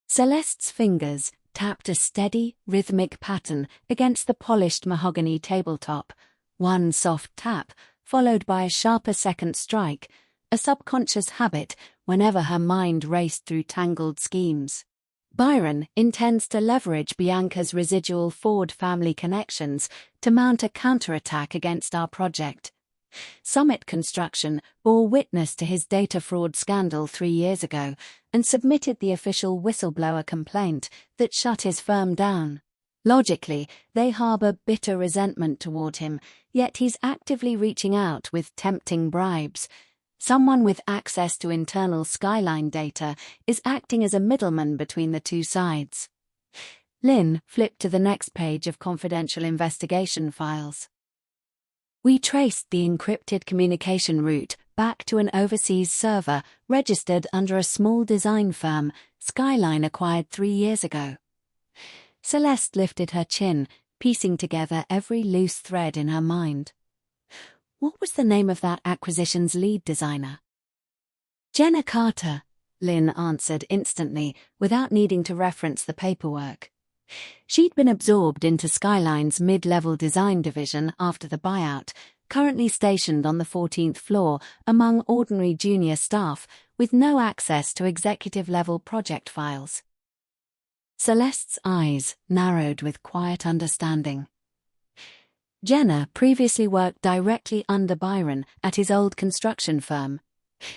Celeste's fingers tapped a steady, rhythmic pattern against the polished mahogany tabletop, one soft tap, followed by a sharper second strike, a subconscious habit whenever her mind raced through tangled schemes. Byron intends to leverage Bianca's residual Ford family connections to mount a counterattack against our project. Summit Construction bore witness to his data fraud scandal 3 years ago and submitted the official whistleblower complaint that shut his firm down. Logically, they harbor bitter resentment toward him, yet he's actively reaching out with tempting bribes. Someone with access to internal Skyline data is acting as a middleman between the two sides. Lynn flipped to the next page of confidential investigation files. We traced the encrypted communication route back to an overseas server registered under a small design firm Skyline acquired 3 years ago. Celeste lifted her chin, piecing together every loose thread in her mind. What was the name of that acquisition's lead designer? Jenna Carter, Lynn answered instantly, without needing to reference the paperwork. She'd been absorbed into Skyline's mid-level design division after the buyout, currently stationed on the 14th floor among ordinary junior staff with no access to executive-level project files. Celeste's eyes narrowed with quiet understanding. Jenna previously worked directly under Byron at his old construction firm.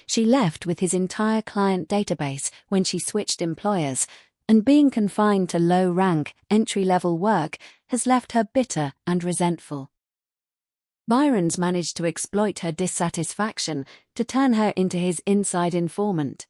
She left with his entire client database when she switched employers, and being confined to low-rank, entry-level work has left her bitter and resentful. Byron's managed to exploit her dissatisfaction to turn her into his inside informant.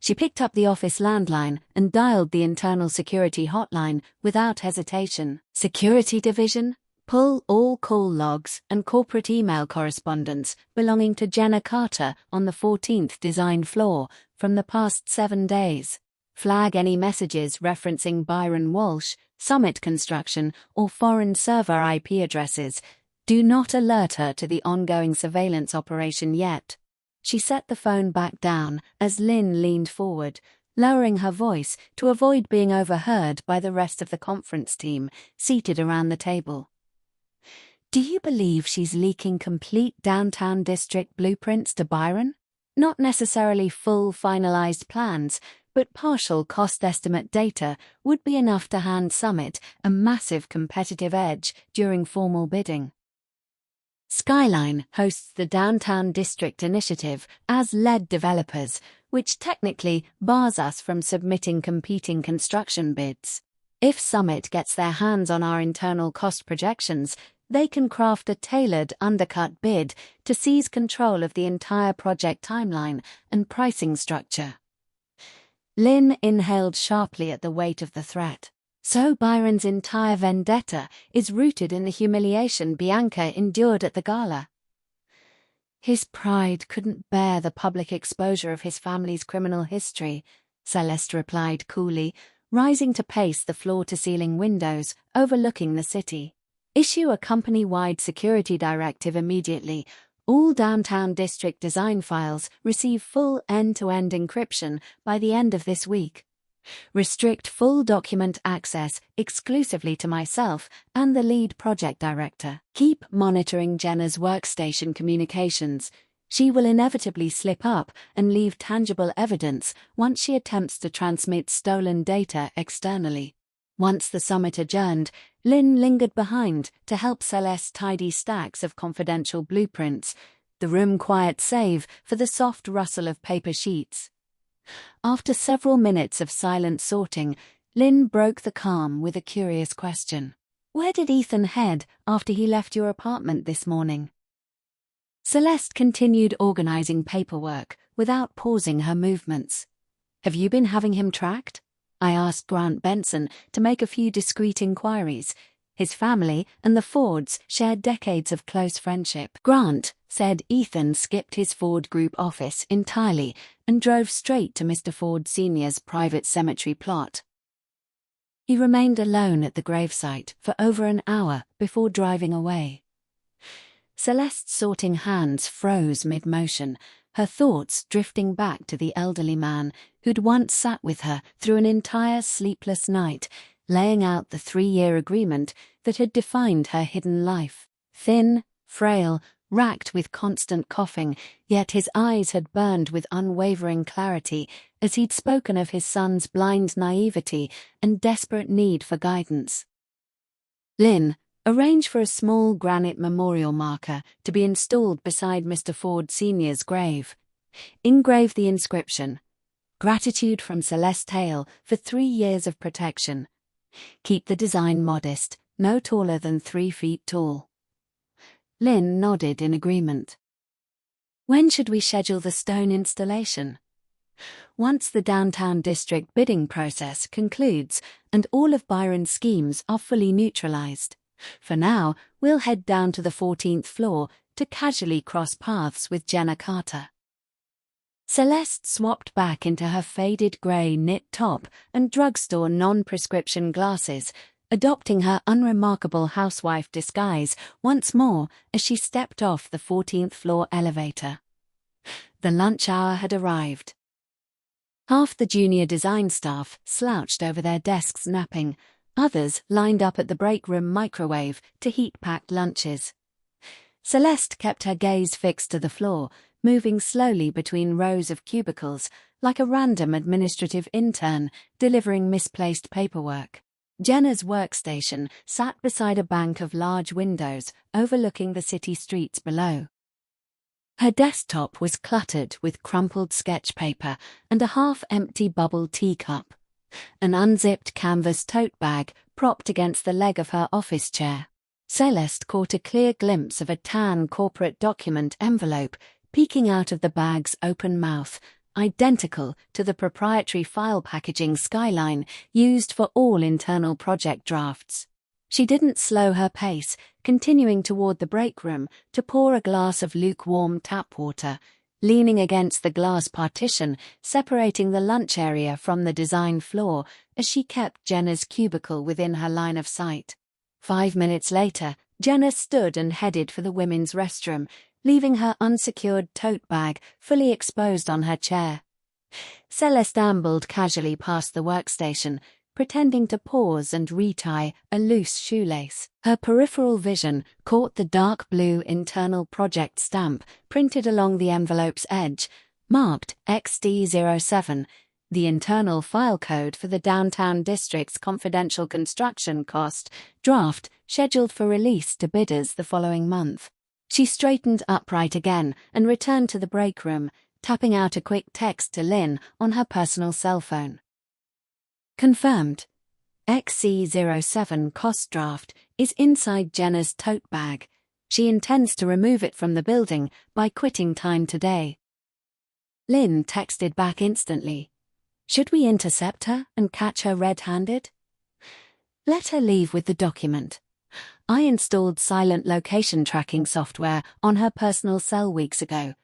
She picked up the office landline and dialed the internal security hotline without hesitation. Security division? Pull all call logs and corporate email correspondence belonging to Jenna Carter on the 14th design floor from the past 7 days. Flag any messages referencing Byron Walsh, Summit Construction, or foreign server IP addresses. Do not alert her to the ongoing surveillance operation yet. She set the phone back down as Lynn leaned forward, lowering her voice to avoid being overheard by the rest of the conference team seated around the table. "Do you believe she's leaking complete downtown district blueprints to Byron? Not necessarily full finalized plans, but partial cost estimate data would be enough to hand Summit a massive competitive edge during formal bidding." Skyline hosts the Downtown District Initiative as lead developers, which technically bars us from submitting competing construction bids. If Summit gets their hands on our internal cost projections, they can craft a tailored undercut bid to seize control of the entire project timeline and pricing structure. Lynn inhaled sharply at the weight of the threat. So Byron's entire vendetta is rooted in the humiliation Bianca endured at the gala. His pride couldn't bear the public exposure of his family's criminal history, Celeste replied coolly, rising to pace the floor-to-ceiling windows overlooking the city. "Issue a company-wide security directive immediately. All downtown district design files receive full end-to-end encryption by the end of this week. Restrict full document access exclusively to myself and the lead project director. Keep monitoring Jenna's workstation communications. She will inevitably slip up and leave tangible evidence once she attempts to transmit stolen data externally." Once the summit adjourned, Lynn lingered behind to help Celeste tidy stacks of confidential blueprints, the room quiet save for the soft rustle of paper sheets. After several minutes of silent sorting, Lynn broke the calm with a curious question. "Where did Ethan head after he left your apartment this morning?" Celeste continued organizing paperwork without pausing her movements. "Have you been having him tracked?" I asked Grant Benson to make a few discreet inquiries. His family and the Fords shared decades of close friendship. Grant said Ethan skipped his Ford Group office entirely and drove straight to Mr. Ford Sr.'s private cemetery plot. He remained alone at the gravesite for over an hour before driving away. Celeste's sorting hands froze mid-motion, her thoughts drifting back to the elderly man who'd once sat with her through an entire sleepless night, laying out the 3-year agreement that had defined her hidden life. Thin, frail, racked with constant coughing, yet his eyes had burned with unwavering clarity as he'd spoken of his son's blind naivety and desperate need for guidance. "Lynn, arrange for a small granite memorial marker to be installed beside Mr. Ford Sr.'s grave. Engrave the inscription, 'Gratitude from Celeste Hale for 3 years of protection.' Keep the design modest, no taller than 3 feet tall." Lynn nodded in agreement. "When should we schedule the stone installation?" "Once the downtown district bidding process concludes and all of Byron's schemes are fully neutralized. For now, we'll head down to the 14th floor to casually cross paths with Jenna Carter." Celeste swapped back into her faded grey knit top and drugstore non-prescription glasses, adopting her unremarkable housewife disguise once more as she stepped off the 14th floor elevator. The lunch hour had arrived. Half the junior design staff slouched over their desks napping, others lined up at the break room microwave to heat packed lunches. Celeste kept her gaze fixed to the floor, moving slowly between rows of cubicles like a random administrative intern delivering misplaced paperwork. Jenna's workstation sat beside a bank of large windows overlooking the city streets below. Her desktop was cluttered with crumpled sketch paper and a half-empty bubble teacup. An unzipped canvas tote bag propped against the leg of her office chair. Celeste caught a clear glimpse of a tan corporate document envelope peeking out of the bag's open mouth, identical to the proprietary file packaging Skyline used for all internal project drafts. She didn't slow her pace, continuing toward the break room to pour a glass of lukewarm tap water, leaning against the glass partition separating the lunch area from the design floor as she kept Jenna's cubicle within her line of sight. 5 minutes later, Jenna stood and headed for the women's restroom, leaving her unsecured tote bag fully exposed on her chair. Celeste ambled casually past the workstation, pretending to pause and retie a loose shoelace. Her peripheral vision caught the dark blue internal project stamp printed along the envelope's edge, marked XD07, the internal file code for the downtown district's confidential construction cost draft scheduled for release to bidders the following month. She straightened upright again and returned to the break room, tapping out a quick text to Lynn on her personal cell phone. Confirmed. XC07 cost draft is inside Jenna's tote bag. She intends to remove it from the building by quitting time today. Lynn texted back instantly. Should we intercept her and catch her red-handed? Let her leave with the document. I installed silent location tracking software on her personal cell weeks ago.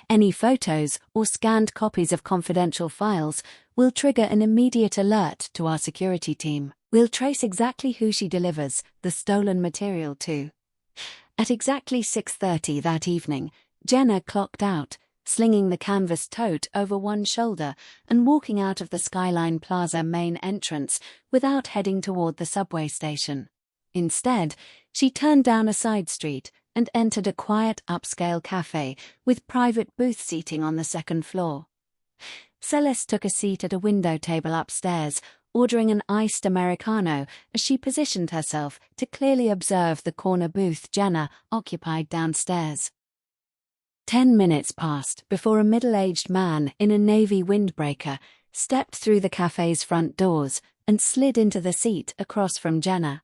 Any photos or scanned copies of confidential files will trigger an immediate alert to our security team. We'll trace exactly who she delivers the stolen material to. At exactly 6:30 that evening, Jenna clocked out, slinging the canvas tote over one shoulder and walking out of the Skyline Plaza main entrance without heading toward the subway station. Instead, she turned down a side street and entered a quiet upscale cafe with private booth seating on the second floor. Celeste took a seat at a window table upstairs, ordering an iced Americano as she positioned herself to clearly observe the corner booth Jenna occupied downstairs. 10 minutes passed before a middle-aged man in a navy windbreaker stepped through the cafe's front doors and slid into the seat across from Jenna.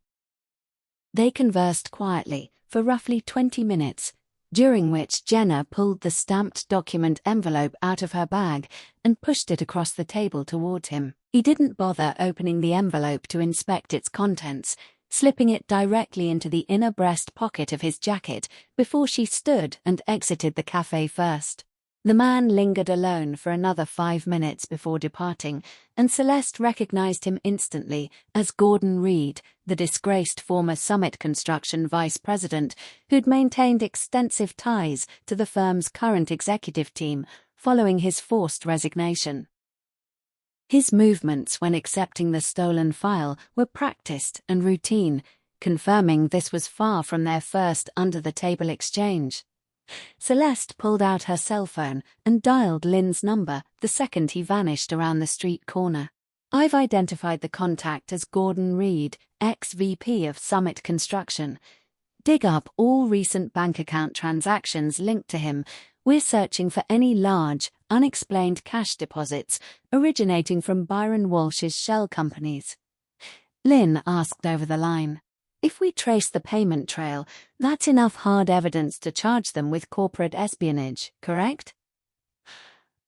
They conversed quietly for roughly 20 minutes, during which Jenna pulled the stamped document envelope out of her bag and pushed it across the table toward him. He didn't bother opening the envelope to inspect its contents, slipping it directly into the inner breast pocket of his jacket before she stood and exited the cafe first. The man lingered alone for another 5 minutes before departing, and Celeste recognized him instantly as Gordon Reed, the disgraced former Summit Construction vice president who'd maintained extensive ties to the firm's current executive team following his forced resignation. His movements when accepting the stolen file were practiced and routine, confirming this was far from their first under-the-table exchange. Celeste pulled out her cell phone and dialed Lynn's number the second he vanished around the street corner. I've identified the contact as Gordon Reed, ex-VP of Summit Construction. Dig up all recent bank account transactions linked to him. We're searching for any large, unexplained cash deposits originating from Byron Walsh's shell companies. Lynn asked over the line. If we trace the payment trail, that's enough hard evidence to charge them with corporate espionage, correct?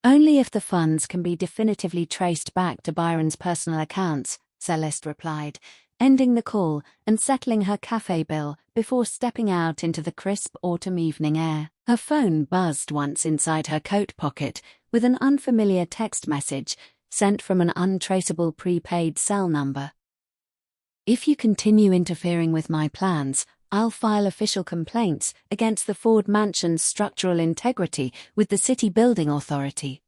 Only if the funds can be definitively traced back to Byron's personal accounts, Celeste replied, ending the call and settling her cafe bill before stepping out into the crisp autumn evening air. Her phone buzzed once inside her coat pocket with an unfamiliar text message sent from an untraceable prepaid cell number. If you continue interfering with my plans, I'll file official complaints against the Ford Mansion's structural integrity with the City Building Authority.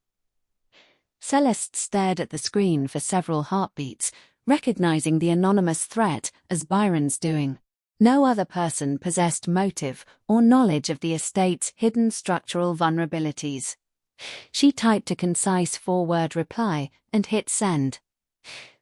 Celeste stared at the screen for several heartbeats, recognizing the anonymous threat as Byron's doing. No other person possessed motive or knowledge of the estate's hidden structural vulnerabilities. She typed a concise 4-word reply and hit send.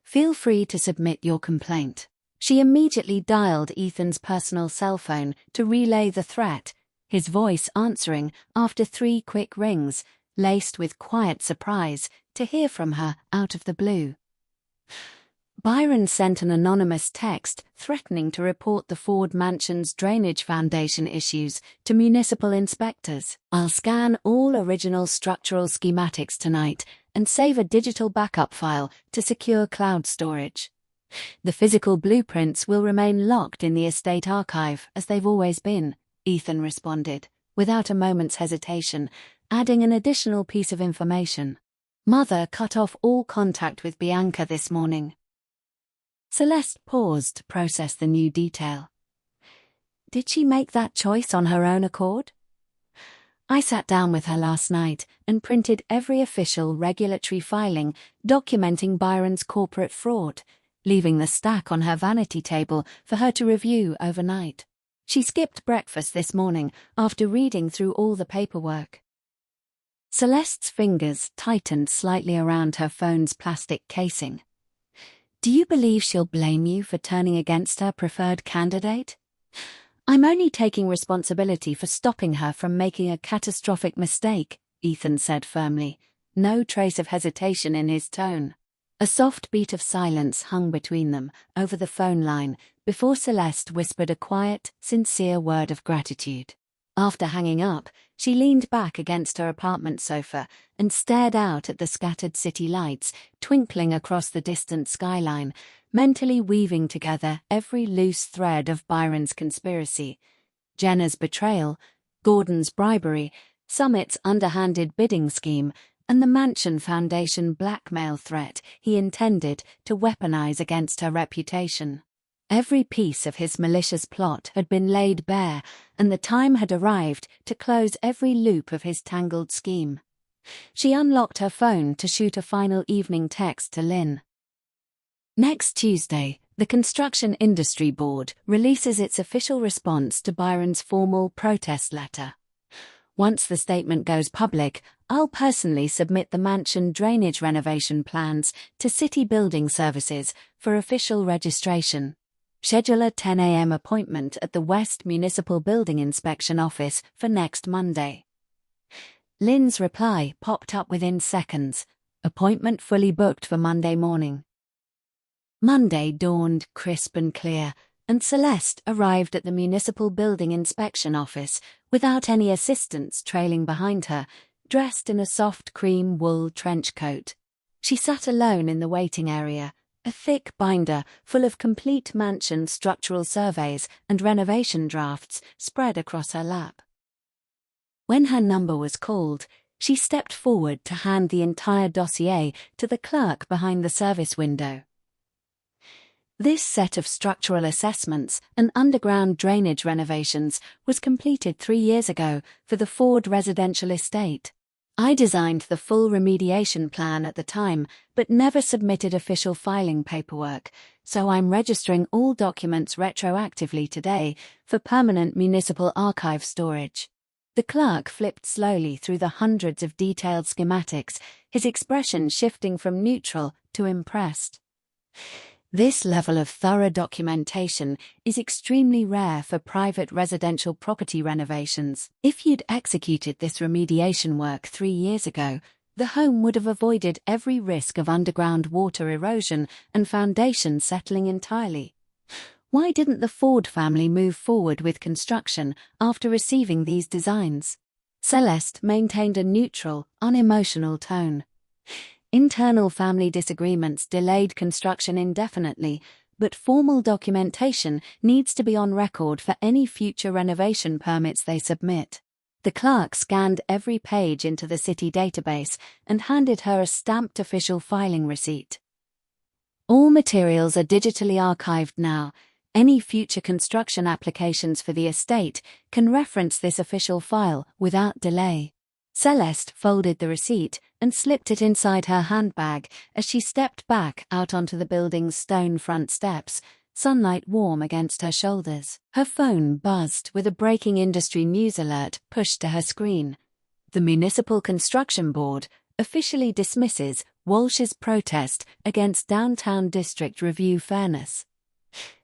Feel free to submit your complaint. She immediately dialed Ethan's personal cell phone to relay the threat, his voice answering after 3 quick rings, laced with quiet surprise to hear from her out of the blue. Byron sent an anonymous text threatening to report the Ford Mansion's drainage foundation issues to municipal inspectors. I'll scan all original structural schematics tonight and save a digital backup file to secure cloud storage. The physical blueprints will remain locked in the estate archive as they've always been, Ethan responded, without a moment's hesitation, adding an additional piece of information. Mother cut off all contact with Bianca this morning. Celeste paused to process the new detail. Did she make that choice on her own accord? I sat down with her last night and printed every official regulatory filing documenting Byron's corporate fraud, leaving the stack on her vanity table for her to review overnight. She skipped breakfast this morning after reading through all the paperwork. Celeste's fingers tightened slightly around her phone's plastic casing. Do you believe she'll blame you for turning against her preferred candidate? I'm only taking responsibility for stopping her from making a catastrophic mistake, Ethan said firmly, no trace of hesitation in his tone. A soft beat of silence hung between them over the phone line before Celeste whispered a quiet, sincere word of gratitude. After hanging up, she leaned back against her apartment sofa and stared out at the scattered city lights twinkling across the distant skyline, mentally weaving together every loose thread of Byron's conspiracy. Jenna's betrayal, Gordon's bribery, Summit's underhanded bidding scheme, and the Mansion Foundation blackmail threat he intended to weaponize against her reputation. Every piece of his malicious plot had been laid bare, and the time had arrived to close every loop of his tangled scheme. She unlocked her phone to shoot a final evening text to Lynn. Next Tuesday, the Construction Industry Board releases its official response to Byron's formal protest letter. Once the statement goes public, I'll personally submit the mansion drainage renovation plans to City Building Services for official registration. Schedule a 10 a.m. appointment at the West Municipal Building Inspection Office for next Monday. Lynn's reply popped up within seconds. Appointment fully booked for Monday morning. Monday dawned crisp and clear, and Celeste arrived at the Municipal Building Inspection Office without any assistants trailing behind her, dressed in a soft cream wool trench coat. She sat alone in the waiting area, a thick binder full of complete mansion structural surveys and renovation drafts spread across her lap. When her number was called, she stepped forward to hand the entire dossier to the clerk behind the service window. This set of structural assessments and underground drainage renovations was completed 3 years ago for the Ford residential estate. I designed the full remediation plan at the time, but never submitted official filing paperwork, so I'm registering all documents retroactively today for permanent municipal archive storage. The clerk flipped slowly through the hundreds of detailed schematics, his expression shifting from neutral to impressed. This level of thorough documentation is extremely rare for private residential property renovations. If you'd executed this remediation work 3 years ago, the home would have avoided every risk of underground water erosion and foundations settling entirely. Why didn't the Ford family move forward with construction after receiving these designs? Celeste maintained a neutral, unemotional tone. Internal family disagreements delayed construction indefinitely, but formal documentation needs to be on record for any future renovation permits they submit. The clerk scanned every page into the city database and handed her a stamped official filing receipt. All materials are digitally archived now. Any future construction applications for the estate can reference this official file without delay. Celeste folded the receipt and slipped it inside her handbag as she stepped back out onto the building's stone front steps, sunlight warm against her shoulders. Her phone buzzed with a breaking industry news alert pushed to her screen. The Municipal Construction Board officially dismisses Walsh's protest against Downtown District Review fairness.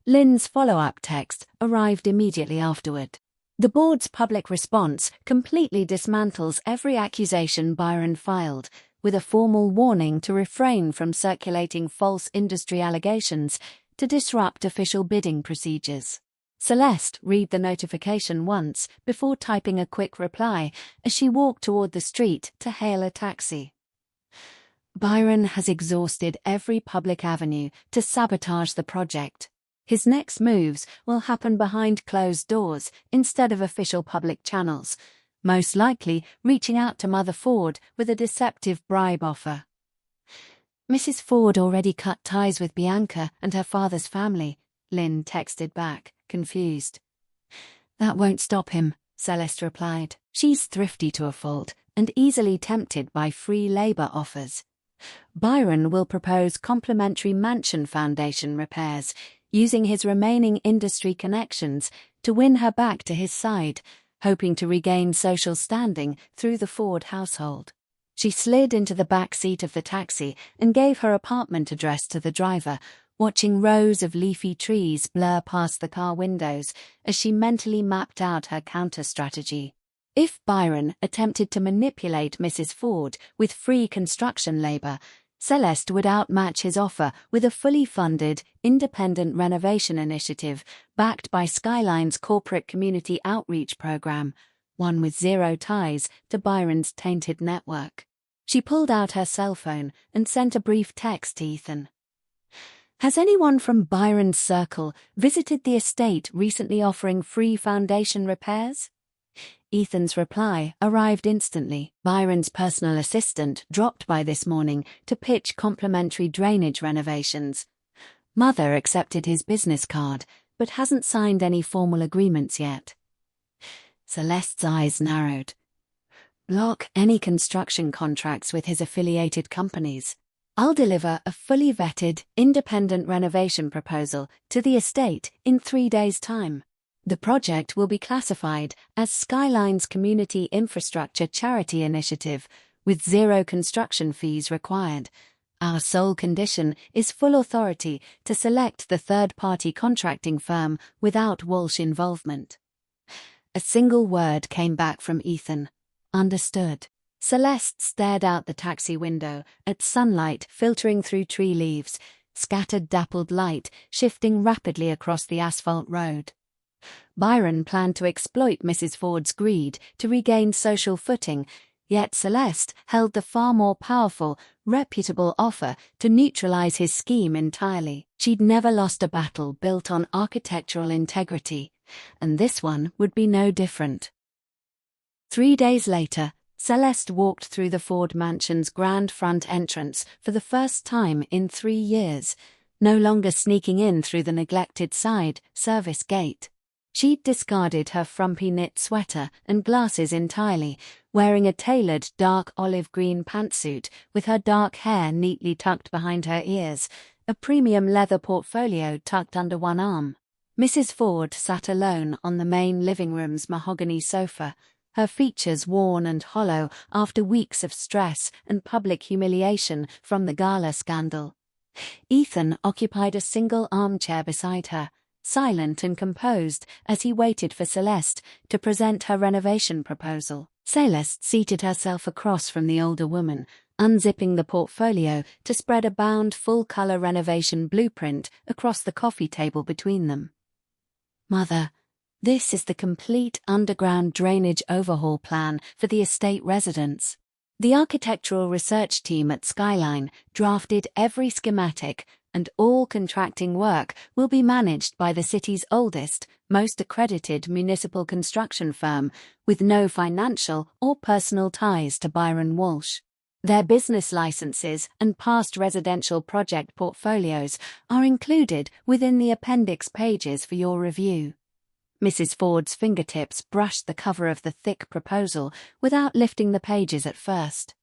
Lynn's follow-up text arrived immediately afterward. The board's public response completely dismantles every accusation Byron filed, with a formal warning to refrain from circulating false industry allegations to disrupt official bidding procedures. Celeste read the notification once before typing a quick reply as she walked toward the street to hail a taxi. Byron has exhausted every public avenue to sabotage the project. His next moves will happen behind closed doors instead of official public channels, most likely reaching out to Mother Ford with a deceptive bribe offer. Mrs. Ford already cut ties with Bianca and her father's family, Lynn texted back, confused. That won't stop him, Celeste replied. She's thrifty to a fault and easily tempted by free labor offers. Byron will propose complimentary mansion foundation repairs, using his remaining industry connections to win her back to his side, hoping to regain social standing through the Ford household. She slid into the back seat of the taxi and gave her apartment address to the driver, watching rows of leafy trees blur past the car windows as she mentally mapped out her counter-strategy. If Byron attempted to manipulate Mrs. Ford with free construction labor, Celeste would outmatch his offer with a fully funded, independent renovation initiative backed by Skyline's corporate community outreach program, one with zero ties to Byron's tainted network. She pulled out her cell phone and sent a brief text to Ethan. Has anyone from Byron's circle visited the estate recently offering free foundation repairs? Ethan's reply arrived instantly. Byron's personal assistant dropped by this morning to pitch complimentary drainage renovations. Mother accepted his business card, but hasn't signed any formal agreements yet. Celeste's eyes narrowed. Block any construction contracts with his affiliated companies. I'll deliver a fully vetted, independent renovation proposal to the estate in 3 days' time. The project will be classified as Skyline's Community Infrastructure Charity Initiative, with zero construction fees required. Our sole condition is full authority to select the third-party contracting firm without Walsh involvement. A single word came back from Ethan. Understood. Celeste stared out the taxi window at sunlight filtering through tree leaves, scattered dappled light shifting rapidly across the asphalt road. Byron planned to exploit Mrs. Ford's greed to regain social footing, yet Celeste held the far more powerful, reputable offer to neutralize his scheme entirely. She'd never lost a battle built on architectural integrity, and this one would be no different. 3 days later, Celeste walked through the Ford mansion's grand front entrance for the first time in 3 years, no longer sneaking in through the neglected side service gate. She'd discarded her frumpy knit sweater and glasses entirely, wearing a tailored dark olive green pantsuit with her dark hair neatly tucked behind her ears, a premium leather portfolio tucked under one arm. Mrs. Ford sat alone on the main living room's mahogany sofa, her features worn and hollow after weeks of stress and public humiliation from the Gala scandal. Ethan occupied a single armchair beside her, silent and composed as he waited for Celeste to present her renovation proposal. Celeste seated herself across from the older woman, unzipping the portfolio to spread a bound full-color renovation blueprint across the coffee table between them. Mother, this is the complete underground drainage overhaul plan for the estate residents. The architectural research team at Skyline drafted every schematic, and all contracting work will be managed by the city's oldest, most accredited municipal construction firm, with no financial or personal ties to Byron Walsh. Their business licenses and past residential project portfolios are included within the appendix pages for your review. Mrs. Ford's fingertips brushed the cover of the thick proposal without lifting the pages at first.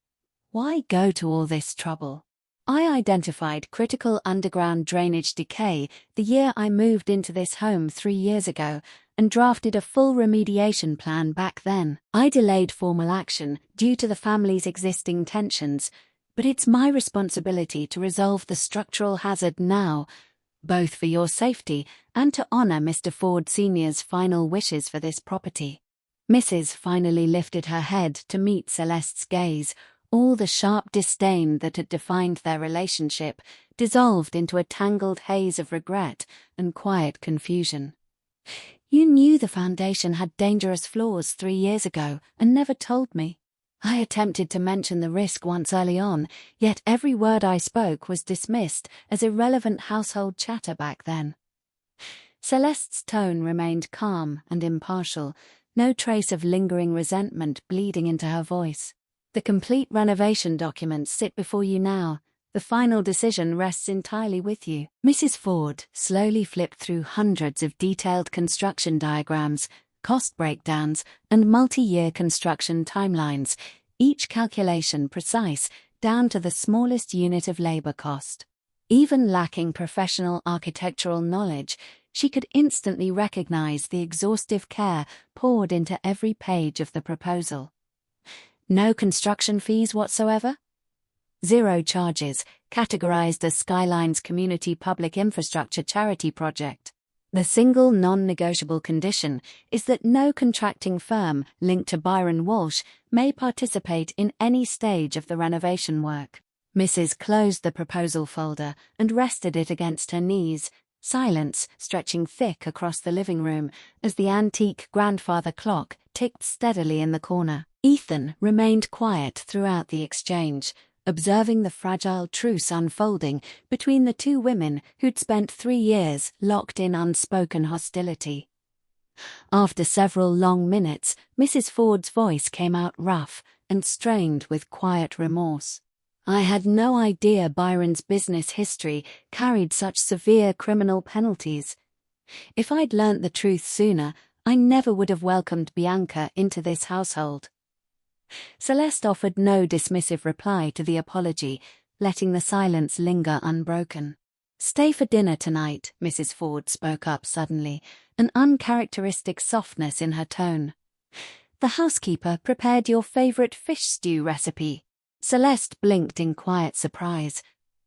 Why go to all this trouble? I identified critical underground drainage decay the year I moved into this home 3 years ago and drafted a full remediation plan back then. I delayed formal action due to the family's existing tensions, but it's my responsibility to resolve the structural hazard now, both for your safety and to honor Mr. Ford Sr.'s final wishes for this property. Mrs. finally lifted her head to meet Celeste's gaze. All the sharp disdain that had defined their relationship dissolved into a tangled haze of regret and quiet confusion. You knew the foundation had dangerous flaws 3 years ago and never told me. I attempted to mention the risk once early on, yet every word I spoke was dismissed as irrelevant household chatter back then. Celeste's tone remained calm and impartial, no trace of lingering resentment bleeding into her voice. The complete renovation documents sit before you now. The final decision rests entirely with you. Mrs. Ford slowly flipped through hundreds of detailed construction diagrams, cost breakdowns, and multi-year construction timelines, each calculation precise, down to the smallest unit of labor cost. Even lacking professional architectural knowledge, she could instantly recognize the exhaustive care poured into every page of the proposal. No construction fees whatsoever? Zero charges, categorized as Skyline's community public infrastructure charity project. The single non-negotiable condition is that no contracting firm linked to Byron Walsh may participate in any stage of the renovation work. Mrs. closed the proposal folder and rested it against her knees, silence stretching thick across the living room as the antique grandfather clock ticked steadily in the corner. Ethan remained quiet throughout the exchange, observing the fragile truce unfolding between the two women who'd spent 3 years locked in unspoken hostility. After several long minutes, Mrs. Ford's voice came out rough and strained with quiet remorse. "I had no idea Byron's business history carried such severe criminal penalties. If I'd learnt the truth sooner, I never would have welcomed Bianca into this household." Celeste offered no dismissive reply to the apology, letting the silence linger unbroken. "Stay for dinner tonight," Mrs. Ford spoke up suddenly, an uncharacteristic softness in her tone. "The housekeeper prepared your favorite fish stew recipe." Celeste blinked in quiet surprise.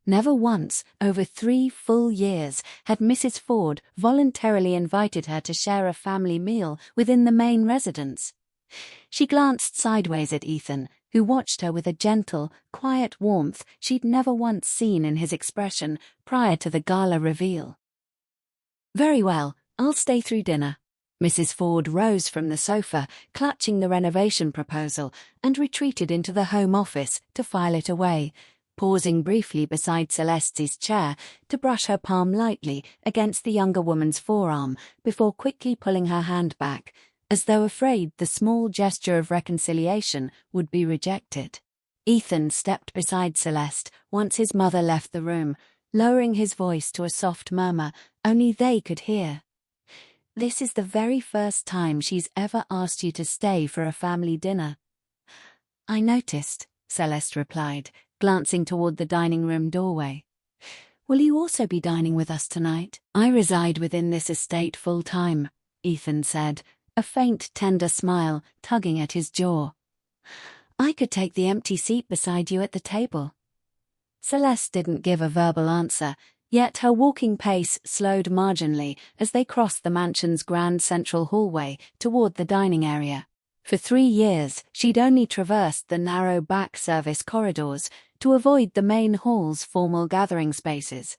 Never once, over 3 full years, had Mrs. Ford voluntarily invited her to share a family meal within the main residence. She glanced sideways at Ethan, who watched her with a gentle, quiet warmth she'd never once seen in his expression prior to the gala reveal. "Very well, I'll stay through dinner." Mrs. Ford rose from the sofa, clutching the renovation proposal, and retreated into the home office to file it away, pausing briefly beside Celeste's chair to brush her palm lightly against the younger woman's forearm before quickly pulling her hand back, as though afraid the small gesture of reconciliation would be rejected. Ethan stepped beside Celeste once his mother left the room, lowering his voice to a soft murmur only they could hear. "This is the very first time she's ever asked you to stay for a family dinner." "I noticed," Celeste replied, glancing toward the dining room doorway. "Will you also be dining with us tonight?" "I reside within this estate full-time," Ethan said, a faint, tender smile tugging at his jaw. "I could take the empty seat beside you at the table." Celeste didn't give a verbal answer, yet her walking pace slowed marginally as they crossed the mansion's grand central hallway toward the dining area. For 3 years, she'd only traversed the narrow back service corridors to avoid the main hall's formal gathering spaces.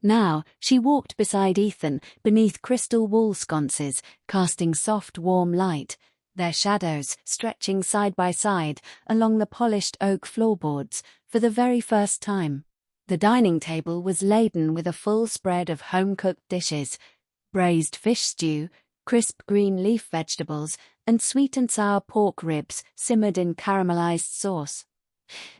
Now, she walked beside Ethan beneath crystal wall sconces, casting soft, warm light, their shadows stretching side by side along the polished oak floorboards for the very first time. The dining table was laden with a full spread of home-cooked dishes, braised fish stew, crisp green leaf vegetables, and sweet and sour pork ribs simmered in caramelized sauce.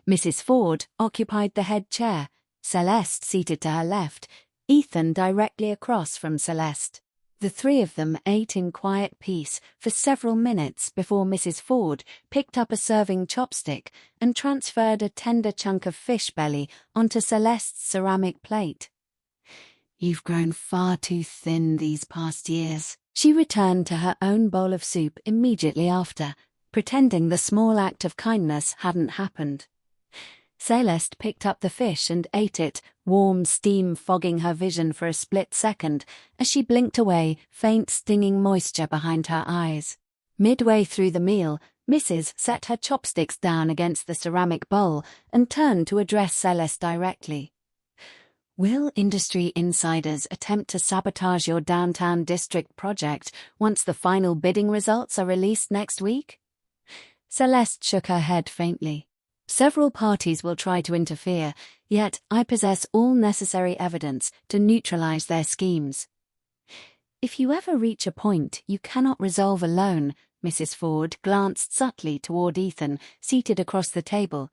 Mrs. Ford occupied the head chair, Celeste seated to her left, Ethan directly across from Celeste. The 3 of them ate in quiet peace for several minutes before Mrs. Ford picked up a serving chopstick and transferred a tender chunk of fish belly onto Celeste's ceramic plate. "You've grown far too thin these past years." She returned to her own bowl of soup immediately after, pretending the small act of kindness hadn't happened. Celeste picked up the fish and ate it, warm steam fogging her vision for a split second as she blinked away faint stinging moisture behind her eyes. Midway through the meal, Mrs. set her chopsticks down against the ceramic bowl and turned to address Celeste directly. "Will industry insiders attempt to sabotage your downtown district project once the final bidding results are released next week?" Celeste shook her head faintly. "Several parties will try to interfere, yet I possess all necessary evidence to neutralize their schemes." "If you ever reach a point you cannot resolve alone," Mrs. Ford glanced subtly toward Ethan, seated across the table.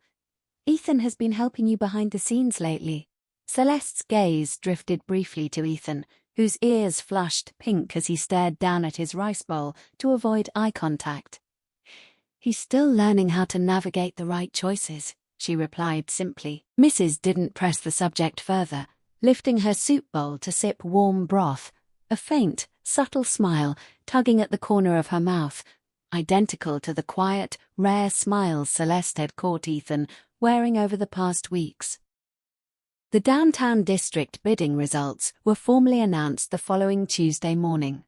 "Ethan has been helping you behind the scenes lately." Celeste's gaze drifted briefly to Ethan, whose ears flushed pink as he stared down at his rice bowl to avoid eye contact. "He's still learning how to navigate the right choices," she replied simply. Mrs. didn't press the subject further, lifting her soup bowl to sip warm broth, a faint, subtle smile tugging at the corner of her mouth, identical to the quiet, rare smiles Celeste had caught Ethan wearing over the past weeks. The downtown district bidding results were formally announced the following Tuesday morning.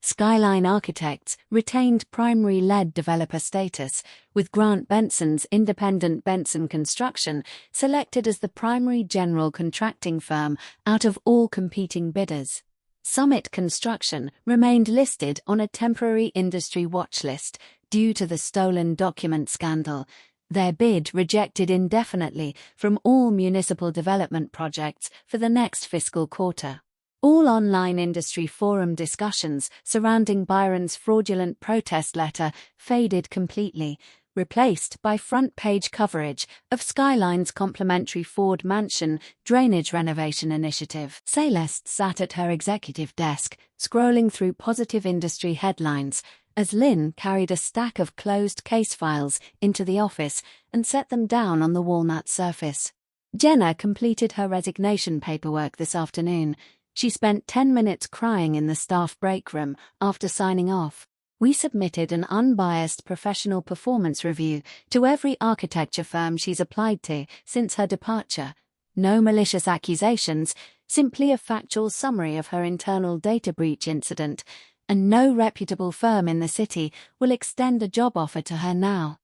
Skyline Architects retained primary lead developer status, with Grant Benson's independent Benson Construction selected as the primary general contracting firm out of all competing bidders. Summit Construction remained listed on a temporary industry watch list due to the stolen document scandal, their bid rejected indefinitely from all municipal development projects for the next fiscal quarter. All online industry forum discussions surrounding Byron's fraudulent protest letter faded completely, replaced by front-page coverage of Skyline's complimentary Ford Mansion drainage renovation initiative. Celeste sat at her executive desk, scrolling through positive industry headlines, as Lynn carried a stack of closed case files into the office and set them down on the walnut surface. Jenna completed her resignation paperwork this afternoon. She spent 10 minutes crying in the staff break room after signing off. "We submitted an unbiased professional performance review to every architecture firm she's applied to since her departure. No malicious accusations, simply a factual summary of her internal data breach incident, and no reputable firm in the city will extend a job offer to her now."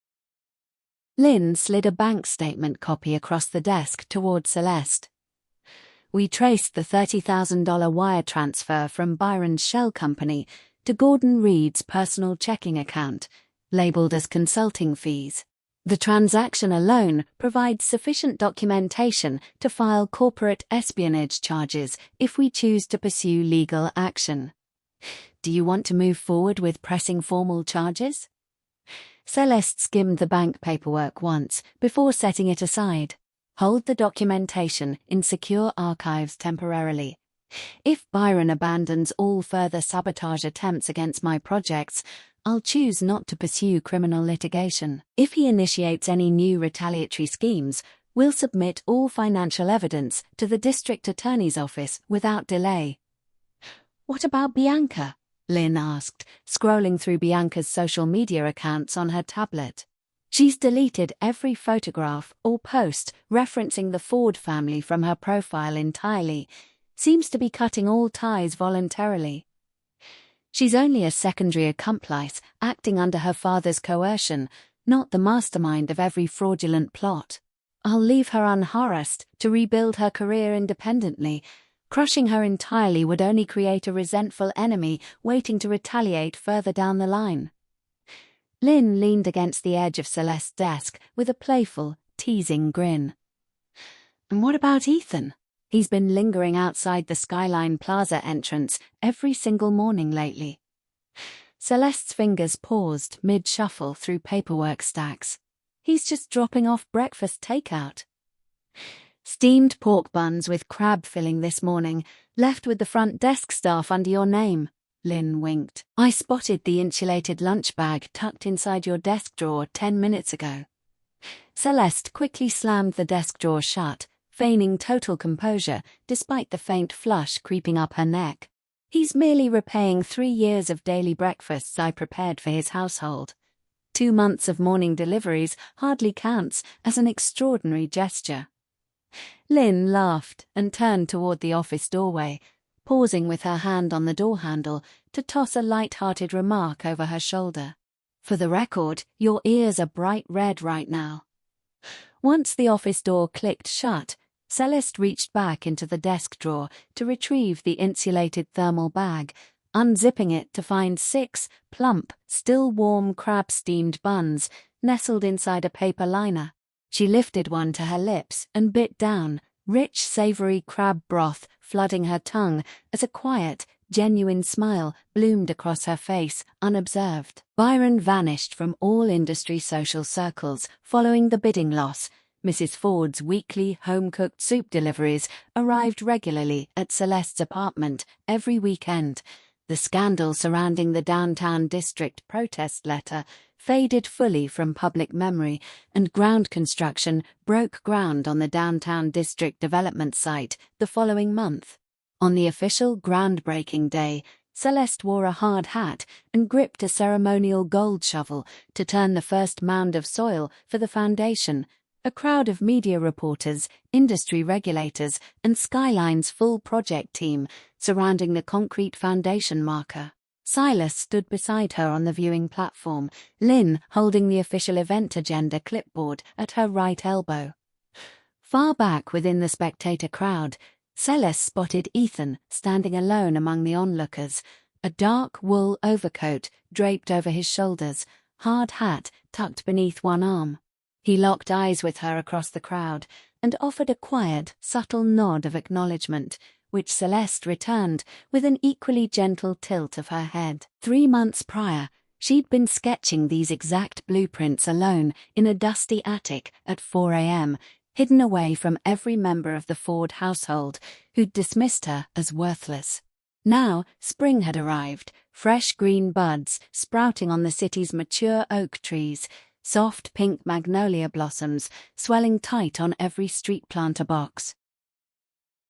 Lynn slid a bank statement copy across the desk toward Celeste. "We traced the $30,000 wire transfer from Byron's shell company to Gordon Reed's personal checking account, labeled as consulting fees. The transaction alone provides sufficient documentation to file corporate espionage charges if we choose to pursue legal action. Do you want to move forward with pressing formal charges?" Celeste skimmed the bank paperwork once before setting it aside. "Hold the documentation in secure archives temporarily. If Byron abandons all further sabotage attempts against my projects, I'll choose not to pursue criminal litigation. If he initiates any new retaliatory schemes, we'll submit all financial evidence to the district attorney's office without delay." "What about Bianca?" Lynn asked, scrolling through Bianca's social media accounts on her tablet. "She's deleted every photograph or post referencing the Ford family from her profile entirely. Seems to be cutting all ties voluntarily. She's only a secondary accomplice acting under her father's coercion, not the mastermind of every fraudulent plot. I'll leave her unharassed to rebuild her career independently. Crushing her entirely would only create a resentful enemy waiting to retaliate further down the line." Lynn leaned against the edge of Celeste's desk with a playful, teasing grin. "And what about Ethan? He's been lingering outside the Skyline Plaza entrance every single morning lately." Celeste's fingers paused mid-shuffle through paperwork stacks. "He's just dropping off breakfast takeout. Steamed pork buns with crab filling this morning, left with the front desk staff under your name," Lynn winked. "I spotted the insulated lunch bag tucked inside your desk drawer 10 minutes ago." Celeste quickly slammed the desk drawer shut, feigning total composure despite the faint flush creeping up her neck. "He's merely repaying 3 years of daily breakfasts I prepared for his household. 2 months of morning deliveries hardly counts as an extraordinary gesture." Lynn laughed and turned toward the office doorway, pausing with her hand on the door handle to toss a light-hearted remark over her shoulder. "For the record, your ears are bright red right now." Once the office door clicked shut, Celeste reached back into the desk drawer to retrieve the insulated thermal bag, unzipping it to find 6 plump, still warm crab-steamed buns nestled inside a paper liner. She lifted one to her lips and bit down, rich, savory crab broth flooding her tongue as a quiet, genuine smile bloomed across her face, unobserved. Byron vanished from all industry social circles following the bidding loss, Mrs. Ford's weekly home-cooked soup deliveries arrived regularly at Celeste's apartment every weekend. The scandal surrounding the downtown district protest letter faded fully from public memory, and ground construction broke ground on the downtown district development site the following month. On the official groundbreaking day, Celeste wore a hard hat and gripped a ceremonial gold shovel to turn the first mound of soil for the foundation. A crowd of media reporters, industry regulators, and Skyline's full project team surrounding the concrete foundation marker. Silas stood beside her on the viewing platform, Lynn holding the official event agenda clipboard at her right elbow. Far back within the spectator crowd, Celeste spotted Ethan standing alone among the onlookers, a dark wool overcoat draped over his shoulders, hard hat tucked beneath one arm. He locked eyes with her across the crowd and offered a quiet, subtle nod of acknowledgement, which Celeste returned with an equally gentle tilt of her head. 3 months prior, she'd been sketching these exact blueprints alone in a dusty attic at 4 a.m., hidden away from every member of the Ford household who'd dismissed her as worthless. Now, spring had arrived, fresh green buds sprouting on the city's mature oak trees, soft pink magnolia blossoms swelling tight on every street planter box.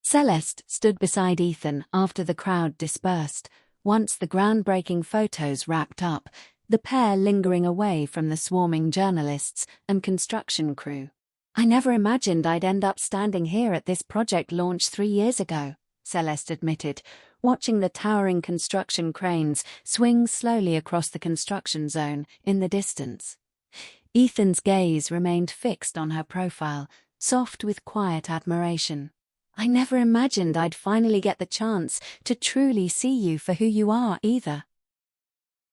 Celeste stood beside Ethan after the crowd dispersed. Once the groundbreaking photos wrapped up, the pair lingering away from the swarming journalists and construction crew. "I never imagined I'd end up standing here at this project launch 3 years ago," Celeste admitted, watching the towering construction cranes swing slowly across the construction zone in the distance. Ethan's gaze remained fixed on her profile, soft with quiet admiration. "I never imagined I'd finally get the chance to truly see you for who you are either."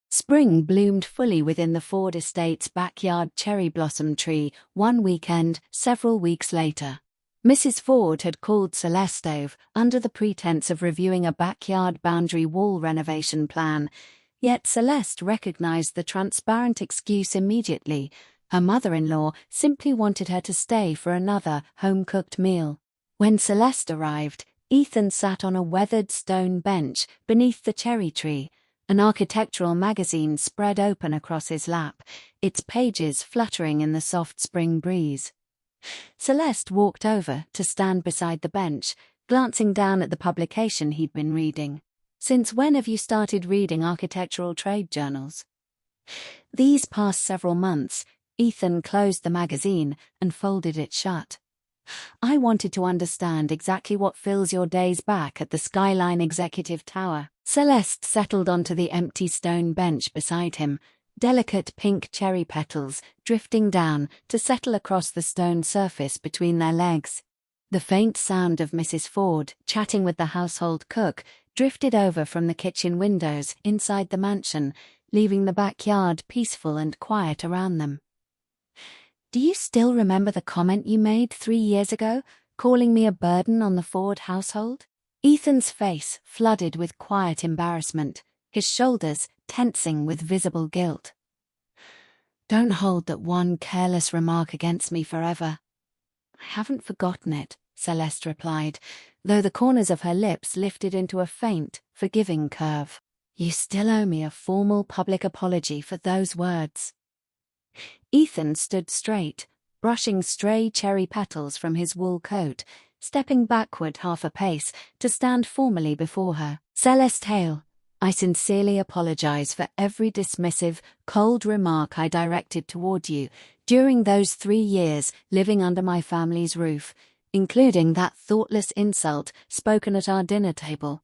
Spring bloomed fully within the Ford estate's backyard cherry blossom tree one weekend several weeks later. Mrs. Ford had called Celeste over under the pretense of reviewing a backyard boundary wall renovation plan, yet Celeste recognized the transparent excuse immediately. Her mother-in-law simply wanted her to stay for another home-cooked meal. When Celeste arrived, Ethan sat on a weathered stone bench beneath the cherry tree, an architectural magazine spread open across his lap, its pages fluttering in the soft spring breeze. Celeste walked over to stand beside the bench, glancing down at the publication he'd been reading. "Since when have you started reading architectural trade journals?" "These past several months." Ethan closed the magazine and folded it shut. "I wanted to understand exactly what fills your days back at the Skyline Executive Tower." Celeste settled onto the empty stone bench beside him, delicate pink cherry petals drifting down to settle across the stone surface between their legs. The faint sound of Mrs. Ford chatting with the household cook drifted over from the kitchen windows inside the mansion, leaving the backyard peaceful and quiet around them. "Do you still remember the comment you made 3 years ago, calling me a burden on the Ford household?" Ethan's face flooded with quiet embarrassment, his shoulders tensing with visible guilt. "Don't hold that one careless remark against me forever." "I haven't forgotten it," Celeste replied, though the corners of her lips lifted into a faint, forgiving curve. "You still owe me a formal public apology for those words." Ethan stood straight, brushing stray cherry petals from his wool coat, stepping backward half a pace to stand formally before her. "Celeste Hale, I sincerely apologize for every dismissive, cold remark I directed toward you during those 3 years living under my family's roof, including that thoughtless insult spoken at our dinner table.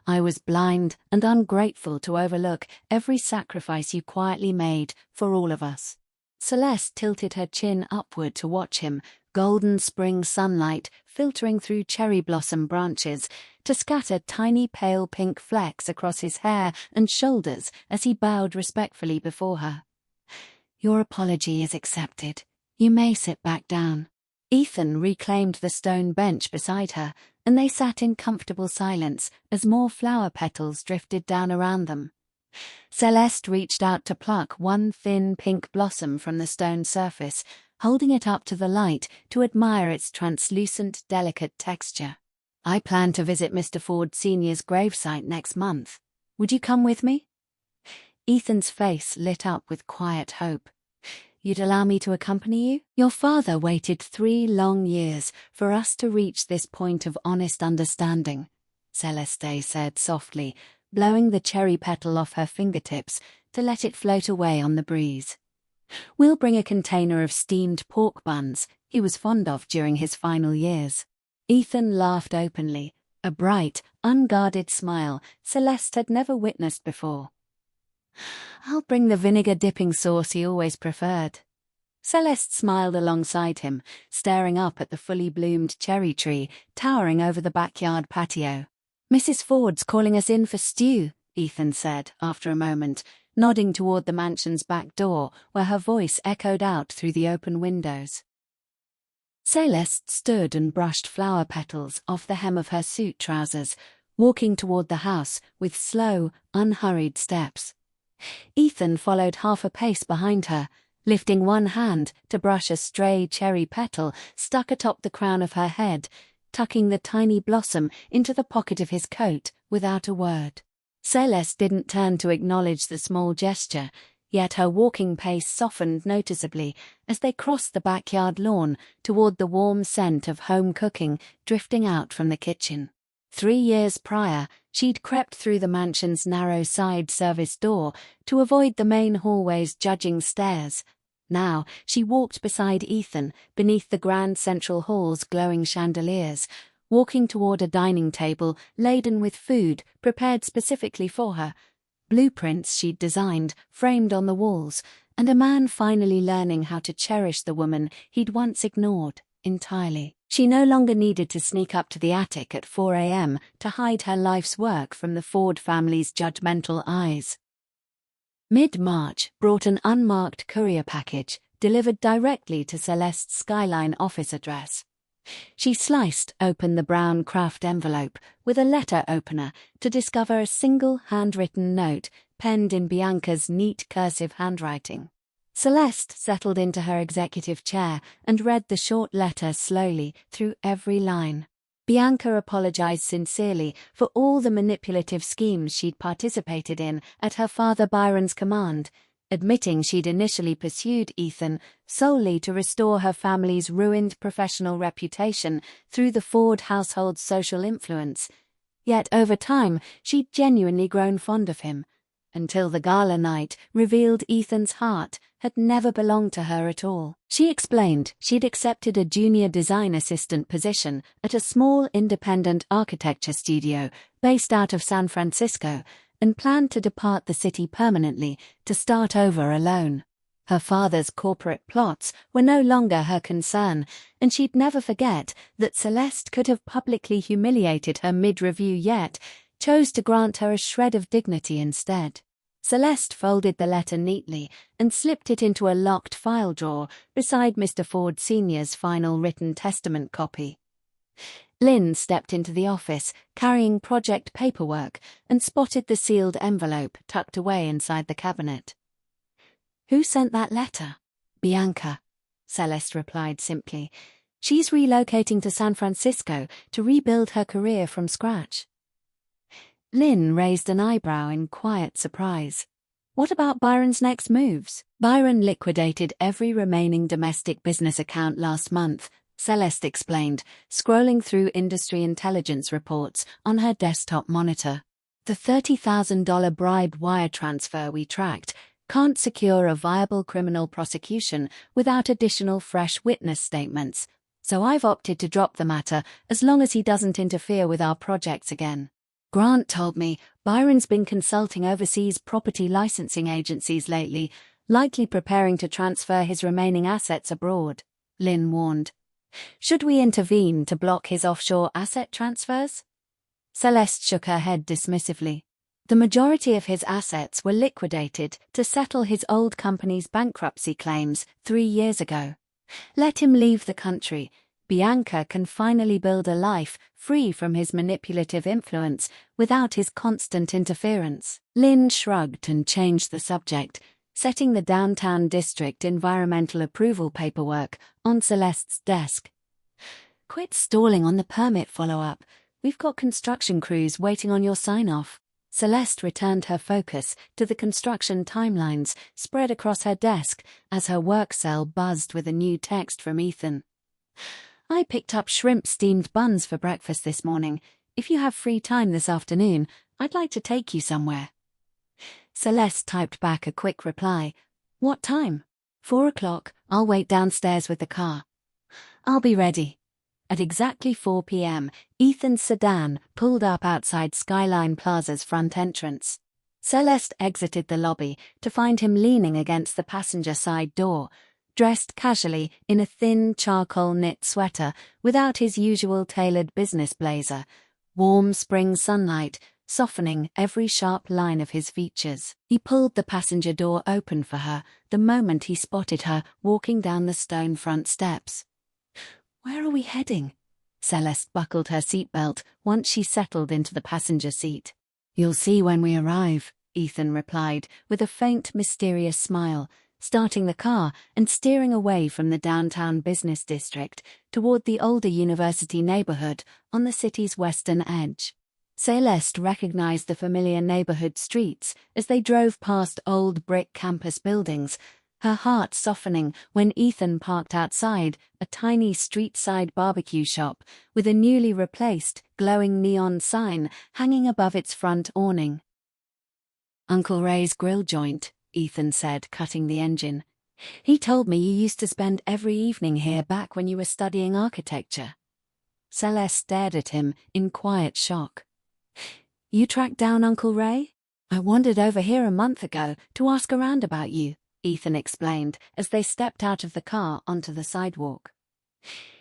I was blind and ungrateful to overlook every sacrifice you quietly made for all of us." Celeste tilted her chin upward to watch him, golden spring sunlight filtering through cherry blossom branches to scatter tiny pale pink flecks across his hair and shoulders as he bowed respectfully before her. "Your apology is accepted. You may sit back down." Ethan reclaimed the stone bench beside her, and they sat in comfortable silence as more flower petals drifted down around them. Celeste reached out to pluck one thin pink blossom from the stone surface, holding it up to the light to admire its translucent, delicate texture. "I plan to visit Mr. Ford Sr.'s gravesite next month. Would you come with me?" Ethan's face lit up with quiet hope. "You'd allow me to accompany you? Your father waited 3 long years for us to reach this point of honest understanding," Celeste said softly, blowing the cherry petal off her fingertips to let it float away on the breeze. "We'll bring a container of steamed pork buns he was fond of during his final years." Ethan laughed openly, a bright, unguarded smile Celeste had never witnessed before. "I'll bring the vinegar-dipping sauce he always preferred." Celeste smiled alongside him, staring up at the fully bloomed cherry tree towering over the backyard patio. "Mrs. Ford's calling us in for stew," Ethan said after a moment, nodding toward the mansion's back door where her voice echoed out through the open windows. Celeste stood and brushed flower petals off the hem of her suit trousers, walking toward the house with slow, unhurried steps. Ethan followed half a pace behind her, lifting one hand to brush a stray cherry petal stuck atop the crown of her head, tucking the tiny blossom into the pocket of his coat without a word. Celeste didn't turn to acknowledge the small gesture, yet her walking pace softened noticeably as they crossed the backyard lawn toward the warm scent of home cooking drifting out from the kitchen. 3 years prior, she'd crept through the mansion's narrow side service door to avoid the main hallway's judging stares. Now, she walked beside Ethan beneath the grand central hall's glowing chandeliers, walking toward a dining table laden with food prepared specifically for her, blueprints she'd designed framed on the walls, and a man finally learning how to cherish the woman he'd once ignored entirely. She no longer needed to sneak up to the attic at 4 a.m. to hide her life's work from the Ford family's judgmental eyes. Mid-March brought an unmarked courier package delivered directly to Celeste's Skyline office address. She sliced open the brown craft envelope with a letter opener to discover a single handwritten note penned in Bianca's neat cursive handwriting. Celeste settled into her executive chair and read the short letter slowly through every line. Bianca apologized sincerely for all the manipulative schemes she'd participated in at her father Byron's command, admitting she'd initially pursued Ethan solely to restore her family's ruined professional reputation through the Ford household's social influence. Yet over time, she'd genuinely grown fond of him, until the gala night revealed Ethan's heart had never belonged to her at all. She explained she'd accepted a junior design assistant position at a small independent architecture studio based out of San Francisco and planned to depart the city permanently to start over alone. Her father's corporate plots were no longer her concern, and she'd never forget that Celeste could have publicly humiliated her mid-review yet chose to grant her a shred of dignity instead. Celeste folded the letter neatly and slipped it into a locked file drawer beside Mr. Ford Sr.'s final written testament copy. Lynn stepped into the office, carrying project paperwork, and spotted the sealed envelope tucked away inside the cabinet. "Who sent that letter?" "Bianca," Celeste replied simply. "She's relocating to San Francisco to rebuild her career from scratch." Lynn raised an eyebrow in quiet surprise. "What about Byron's next moves?" "Byron liquidated every remaining domestic business account last month," Celeste explained, scrolling through industry intelligence reports on her desktop monitor. "The $30,000 bribe wire transfer we tracked can't secure a viable criminal prosecution without additional fresh witness statements, so I've opted to drop the matter as long as he doesn't interfere with our projects again. Grant told me Byron's been consulting overseas property licensing agencies lately, likely preparing to transfer his remaining assets abroad," Lynn warned. "Should we intervene to block his offshore asset transfers?" Celeste shook her head dismissively. The majority of his assets were liquidated to settle his old company's bankruptcy claims 3 years ago. Let him leave the country. Bianca can finally build a life free from his manipulative influence without his constant interference. Lynn shrugged and changed the subject. setting the downtown district environmental approval paperwork on Celeste's desk. "Quit stalling on the permit follow-up. We've got construction crews waiting on your sign-off." Celeste returned her focus to the construction timelines spread across her desk as her work cell buzzed with a new text from Ethan. "I picked up shrimp-steamed buns for breakfast this morning. If you have free time this afternoon, I'd like to take you somewhere." Celeste typed back a quick reply. "What time?" 4 o'clock. I'll wait downstairs with the car." "I'll be ready." At exactly 4 p.m., Ethan's sedan pulled up outside Skyline Plaza's front entrance. Celeste exited the lobby to find him leaning against the passenger side door, dressed casually in a thin charcoal knit sweater without his usual tailored business blazer, warm spring sunlight softening every sharp line of his features. He pulled the passenger door open for her the moment he spotted her walking down the stone front steps. "Where are we heading?" Celeste buckled her seatbelt once she settled into the passenger seat. "You'll see when we arrive," Ethan replied with a faint, mysterious smile, starting the car and steering away from the downtown business district toward the older university neighborhood on the city's western edge. Celeste recognized the familiar neighborhood streets as they drove past old brick campus buildings, her heart softening when Ethan parked outside a tiny street-side barbecue shop with a newly replaced, glowing neon sign hanging above its front awning. "Uncle Ray's grill joint," Ethan said, cutting the engine. "He told me you used to spend every evening here back when you were studying architecture." Celeste stared at him in quiet shock. "You tracked down Uncle Ray? I wandered over here a month ago to ask around about you," Ethan explained as they stepped out of the car onto the sidewalk.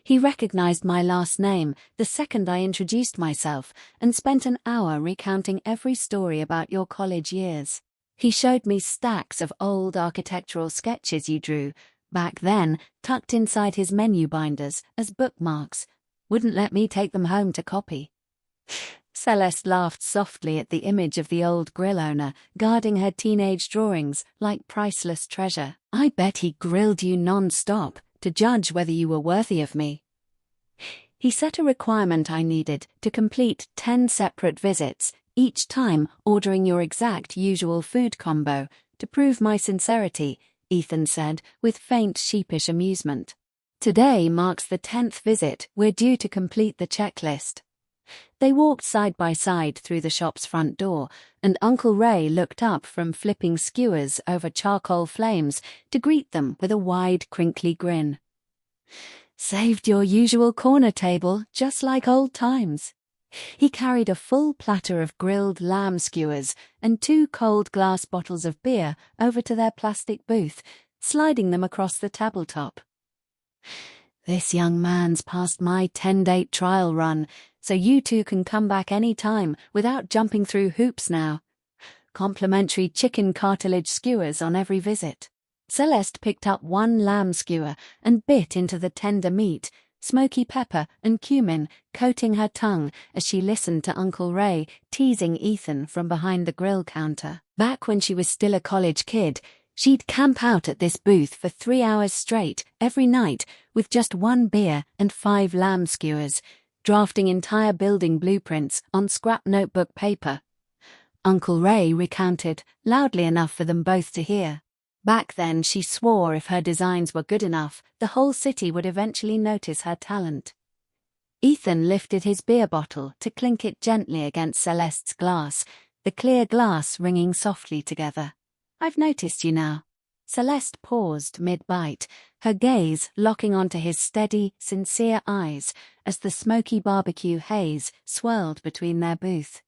"He recognized my last name the second I introduced myself and spent an hour recounting every story about your college years. He showed me stacks of old architectural sketches you drew, back then tucked inside his menu binders as bookmarks. Wouldn't let me take them home to copy." Celeste laughed softly at the image of the old grill owner guarding her teenage drawings like priceless treasure. "I bet he grilled you non-stop to judge whether you were worthy of me." "He set a requirement I needed to complete 10 separate visits, each time ordering your exact usual food combo, to prove my sincerity," Ethan said with faint sheepish amusement. "Today marks the 10th visit we're due to complete the checklist." They walked side by side through the shop's front door, and Uncle Ray looked up from flipping skewers over charcoal flames to greet them with a wide, crinkly grin. "Saved your usual corner table, just like old times." He carried a full platter of grilled lamb skewers and 2 cold glass bottles of beer over to their plastic booth, sliding them across the tabletop. "This young man's passed my 10-date trial run, so you two can come back any time without jumping through hoops now. Complimentary chicken cartilage skewers on every visit." Celeste picked up 1 lamb skewer and bit into the tender meat, smoky pepper and cumin coating her tongue as she listened to Uncle Ray teasing Ethan from behind the grill counter. Back when she was still a college kid, she'd camp out at this booth for 3 hours straight every night with just 1 beer and 5 lamb skewers, drafting entire building blueprints on scrap notebook paper. Uncle Ray recounted, loudly enough for them both to hear. Back then, she swore if her designs were good enough, the whole city would eventually notice her talent. Ethan lifted his beer bottle to clink it gently against Celeste's glass, the clear glass ringing softly together. "I've noticed you now." Celeste paused mid-bite, her gaze locking onto his steady, sincere eyes as the smoky barbecue haze swirled between their booth.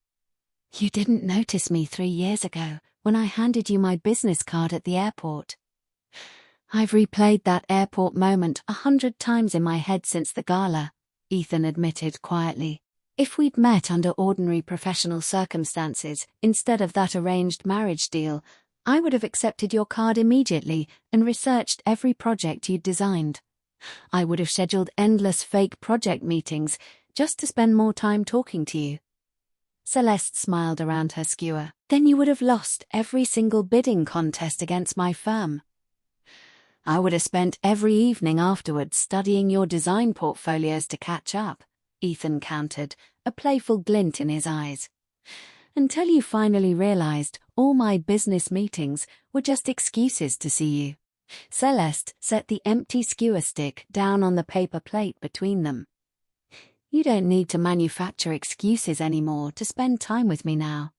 "You didn't notice me 3 years ago when I handed you my business card at the airport." "I've replayed that airport moment 100 times in my head since the gala," Ethan admitted quietly. "If we'd met under ordinary professional circumstances instead of that arranged marriage deal, I would have accepted your card immediately and researched every project you'd designed. I would have scheduled endless fake project meetings just to spend more time talking to you." Celeste smiled around her skewer. Then you would have lost every single bidding contest against my firm. I would have spent every evening afterwards studying your design portfolios to catch up, Ethan countered, a playful glint in his eyes. Until you finally realized all my business meetings were just excuses to see you. Celeste set the empty skewer stick down on the paper plate between them. You don't need to manufacture excuses anymore to spend time with me now.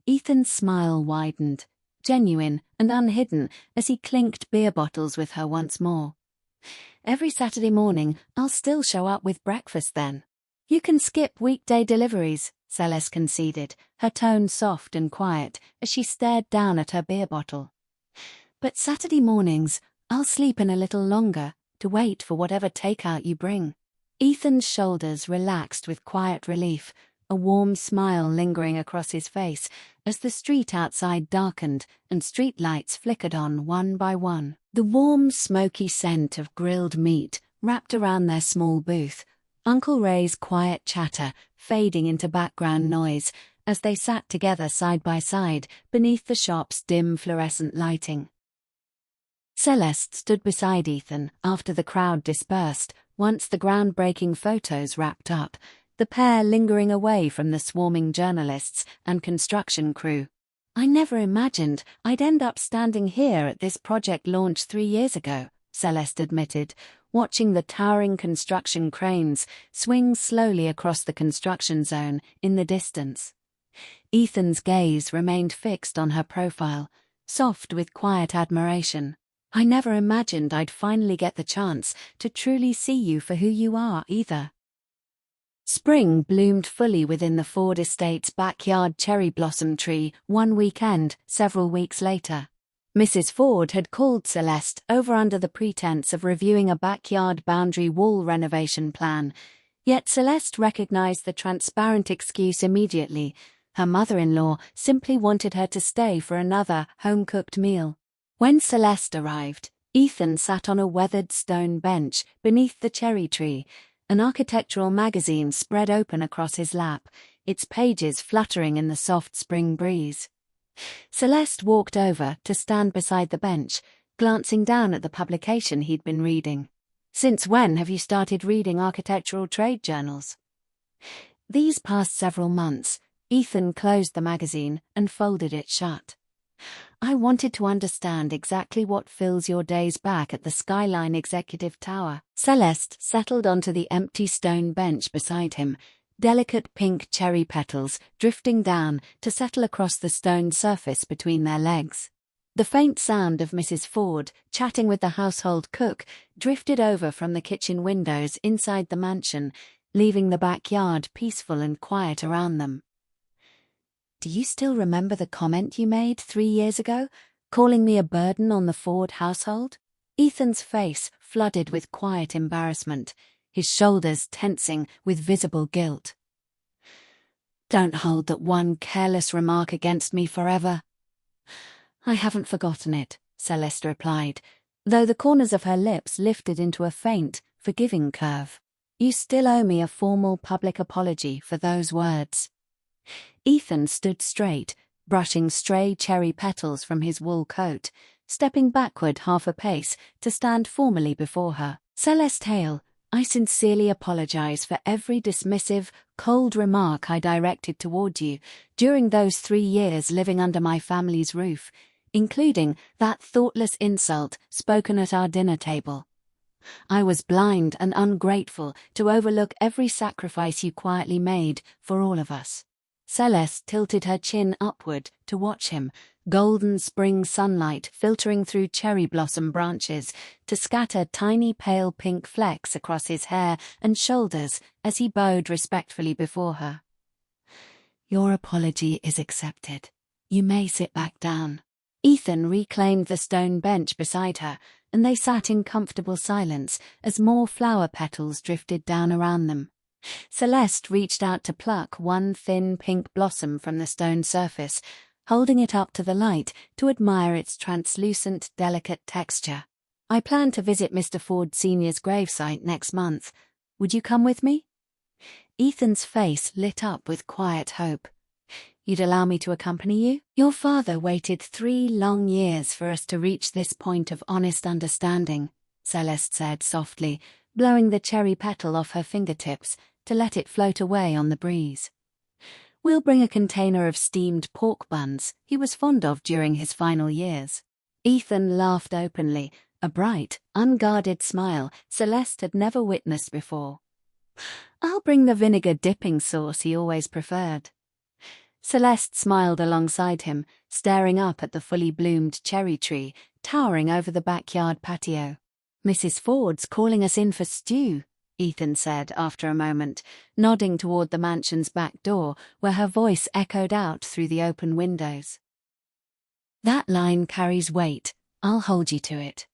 Ethan's smile widened, genuine and unhidden, as he clinked beer bottles with her once more. Every Saturday morning, I'll still show up with breakfast then. You can skip weekday deliveries, Celeste conceded, her tone soft and quiet as she stared down at her beer bottle. But Saturday mornings, I'll sleep in a little longer to wait for whatever takeout you bring. Ethan's shoulders relaxed with quiet relief, a warm smile lingering across his face as the street outside darkened and street lights flickered on one by one. The warm, smoky scent of grilled meat wrapped around their small booth, Uncle Ray's quiet chatter fading into background noise as they sat together side by side beneath the shop's dim fluorescent lighting. Celeste stood beside Ethan after the crowd dispersed, once the groundbreaking photos wrapped up, the pair lingering away from the swarming journalists and construction crew. I never imagined I'd end up standing here at this project launch 3 years ago, Celeste admitted, watching the towering construction cranes swing slowly across the construction zone in the distance. Ethan's gaze remained fixed on her profile, soft with quiet admiration. I never imagined I'd finally get the chance to truly see you for who you are, either. Spring bloomed fully within the Ford estate's backyard cherry blossom tree one weekend several weeks later. Mrs. Ford had called Celeste over under the pretense of reviewing a backyard boundary wall renovation plan, yet Celeste recognized the transparent excuse immediately. Her mother-in-law simply wanted her to stay for another home-cooked meal. When Celeste arrived, Ethan sat on a weathered stone bench beneath the cherry tree, an architectural magazine spread open across his lap, its pages fluttering in the soft spring breeze. Celeste walked over to stand beside the bench, glancing down at the publication he'd been reading. "Since when have you started reading architectural trade journals?" "These past several months," Ethan closed the magazine and folded it shut. "I wanted to understand exactly what fills your days back at the Skyline Executive Tower." Celeste settled onto the empty stone bench beside him, delicate pink cherry petals drifting down to settle across the stone surface between their legs. The faint sound of Mrs. Ford chatting with the household cook drifted over from the kitchen windows inside the mansion, leaving the backyard peaceful and quiet around them. "Do you still remember the comment you made 3 years ago, calling me a burden on the Ford household?" Ethan's face flooded with quiet embarrassment, his shoulders tensing with visible guilt. "Don't hold that one careless remark against me forever." "I haven't forgotten it," Celeste replied, though the corners of her lips lifted into a faint, forgiving curve. "You still owe me a formal public apology for those words." Ethan stood straight, brushing stray cherry petals from his wool coat, stepping backward half a pace to stand formally before her. "Celeste Hale, I sincerely apologize for every dismissive, cold remark I directed toward you during those 3 years living under my family's roof, including that thoughtless insult spoken at our dinner table. I was blind and ungrateful to overlook every sacrifice you quietly made for all of us." Celeste tilted her chin upward to watch him, golden spring sunlight filtering through cherry blossom branches to scatter tiny pale pink flecks across his hair and shoulders as he bowed respectfully before her. "Your apology is accepted. You may sit back down." Ethan reclaimed the stone bench beside her, and they sat in comfortable silence as more flower petals drifted down around them. Celeste reached out to pluck one thin pink blossom from the stone surface, holding it up to the light to admire its translucent, delicate texture. "I plan to visit Mr. Ford Sr.'s gravesite next month. Would you come with me?" Ethan's face lit up with quiet hope. "You'd allow me to accompany you? Your father waited 3 long years for us to reach this point of honest understanding," Celeste said softly, blowing the cherry petal off her fingertips to let it float away on the breeze. "We'll bring a container of steamed pork buns he was fond of during his final years." Ethan laughed openly, a bright, unguarded smile Celeste had never witnessed before. "I'll bring the vinegar dipping sauce he always preferred." Celeste smiled alongside him, staring up at the fully bloomed cherry tree towering over the backyard patio. "Mrs. Ford's calling us in for stew," Ethan said after a moment, nodding toward the mansion's back door where her voice echoed out through the open windows. "That line carries weight. I'll hold you to it."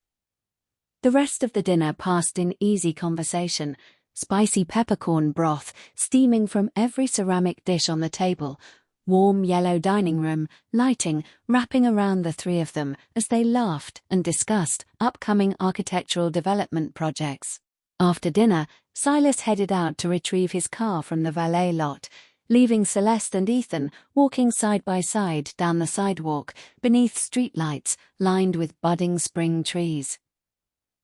The rest of the dinner passed in easy conversation, spicy peppercorn broth steaming from every ceramic dish on the table, warm yellow dining room lighting wrapping around the three of them as they laughed and discussed upcoming architectural development projects. After dinner, Silas headed out to retrieve his car from the valet lot, leaving Celeste and Ethan walking side by side down the sidewalk beneath streetlights lined with budding spring trees.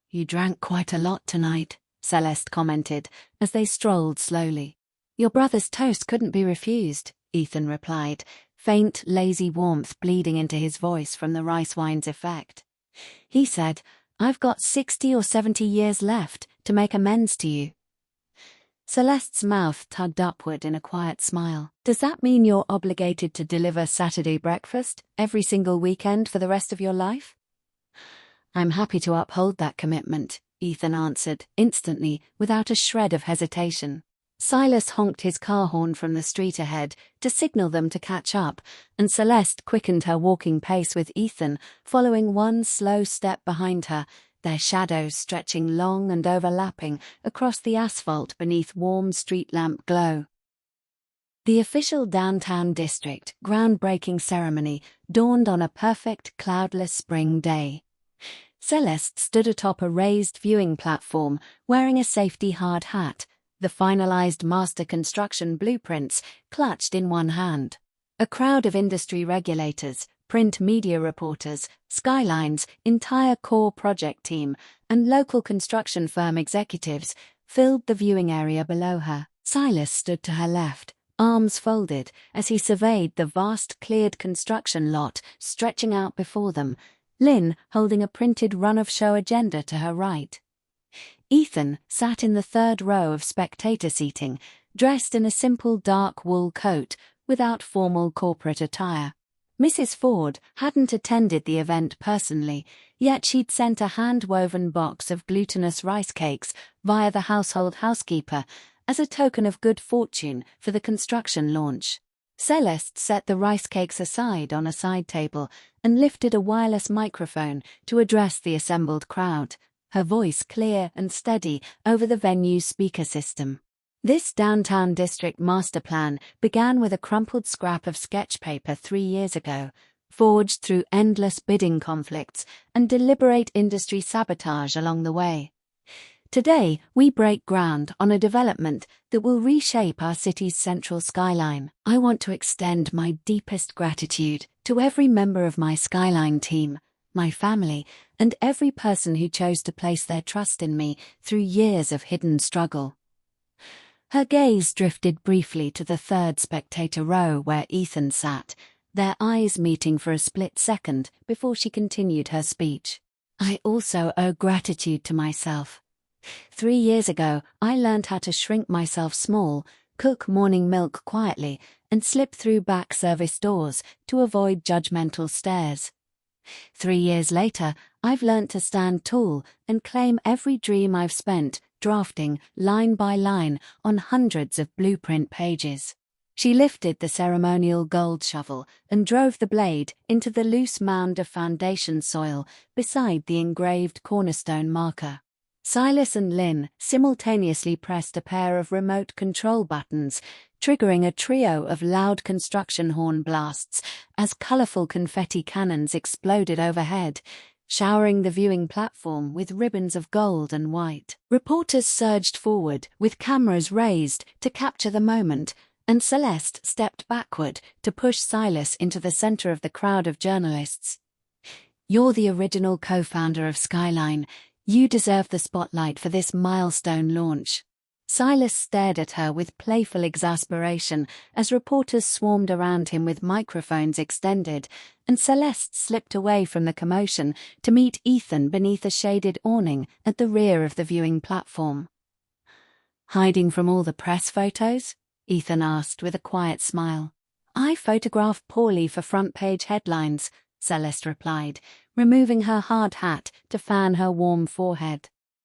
"You drank quite a lot tonight," Celeste commented as they strolled slowly. "Your brother's toast couldn't be refused," Ethan replied, faint, lazy warmth bleeding into his voice from the rice wine's effect. He said, "I've got 60 or 70 years left to make amends to you." Celeste's mouth tugged upward in a quiet smile. "Does that mean you're obligated to deliver Saturday breakfast every single weekend for the rest of your life?" "I'm happy to uphold that commitment," Ethan answered, instantly, without a shred of hesitation. Silas honked his car horn from the street ahead to signal them to catch up, and Celeste quickened her walking pace with Ethan, following one slow step behind her, their shadows stretching long and overlapping across the asphalt beneath warm street lamp glow. The official downtown district groundbreaking ceremony dawned on a perfect cloudless spring day. Celeste stood atop a raised viewing platform, wearing a safety hard hat, the finalized master construction blueprints clutched in one hand. A crowd of industry regulators, print media reporters, Skyline's entire core project team, and local construction firm executives filled the viewing area below her. Silas stood to her left, arms folded, as he surveyed the vast cleared construction lot stretching out before them, Lynn holding a printed run-of-show agenda to her right. Ethan sat in the third row of spectator seating, dressed in a simple dark wool coat without formal corporate attire. Mrs. Ford hadn't attended the event personally, yet she'd sent a hand-woven box of glutinous rice cakes via the household housekeeper as a token of good fortune for the construction launch. Celeste set the rice cakes aside on a side table and lifted a wireless microphone to address the assembled crowd, her voice clear and steady over the venue's speaker system. This downtown district master plan began with a crumpled scrap of sketch paper 3 years ago, forged through endless bidding conflicts and deliberate industry sabotage along the way. Today, we break ground on a development that will reshape our city's central skyline. I want to extend my deepest gratitude to every member of my Skyline team, my family, and every person who chose to place their trust in me through years of hidden struggle. Her gaze drifted briefly to the third spectator row where Ethan sat, their eyes meeting for a split second before she continued her speech. I also owe gratitude to myself. 3 years ago, I learned how to shrink myself small, cook morning milk quietly, and slip through back service doors to avoid judgmental stares. 3 years later, I've learnt to stand tall and claim every dream I've spent drafting line by line on hundreds of blueprint pages. She lifted the ceremonial gold shovel and drove the blade into the loose mound of foundation soil beside the engraved cornerstone marker. Silas and Lynn simultaneously pressed a pair of remote control buttons, triggering a trio of loud construction horn blasts as colorful confetti cannons exploded overhead, showering the viewing platform with ribbons of gold and white. Reporters surged forward, with cameras raised to capture the moment, and Celeste stepped backward to push Silas into the center of the crowd of journalists. "You're the original co-founder of Skyline. You deserve the spotlight for this milestone launch." Silas stared at her with playful exasperation as reporters swarmed around him with microphones extended, and Celeste slipped away from the commotion to meet Ethan beneath a shaded awning at the rear of the viewing platform. "Hiding from all the press photos?" Ethan asked with a quiet smile. "I photograph poorly for front-page headlines," Celeste replied, removing her hard hat to fan her warm forehead.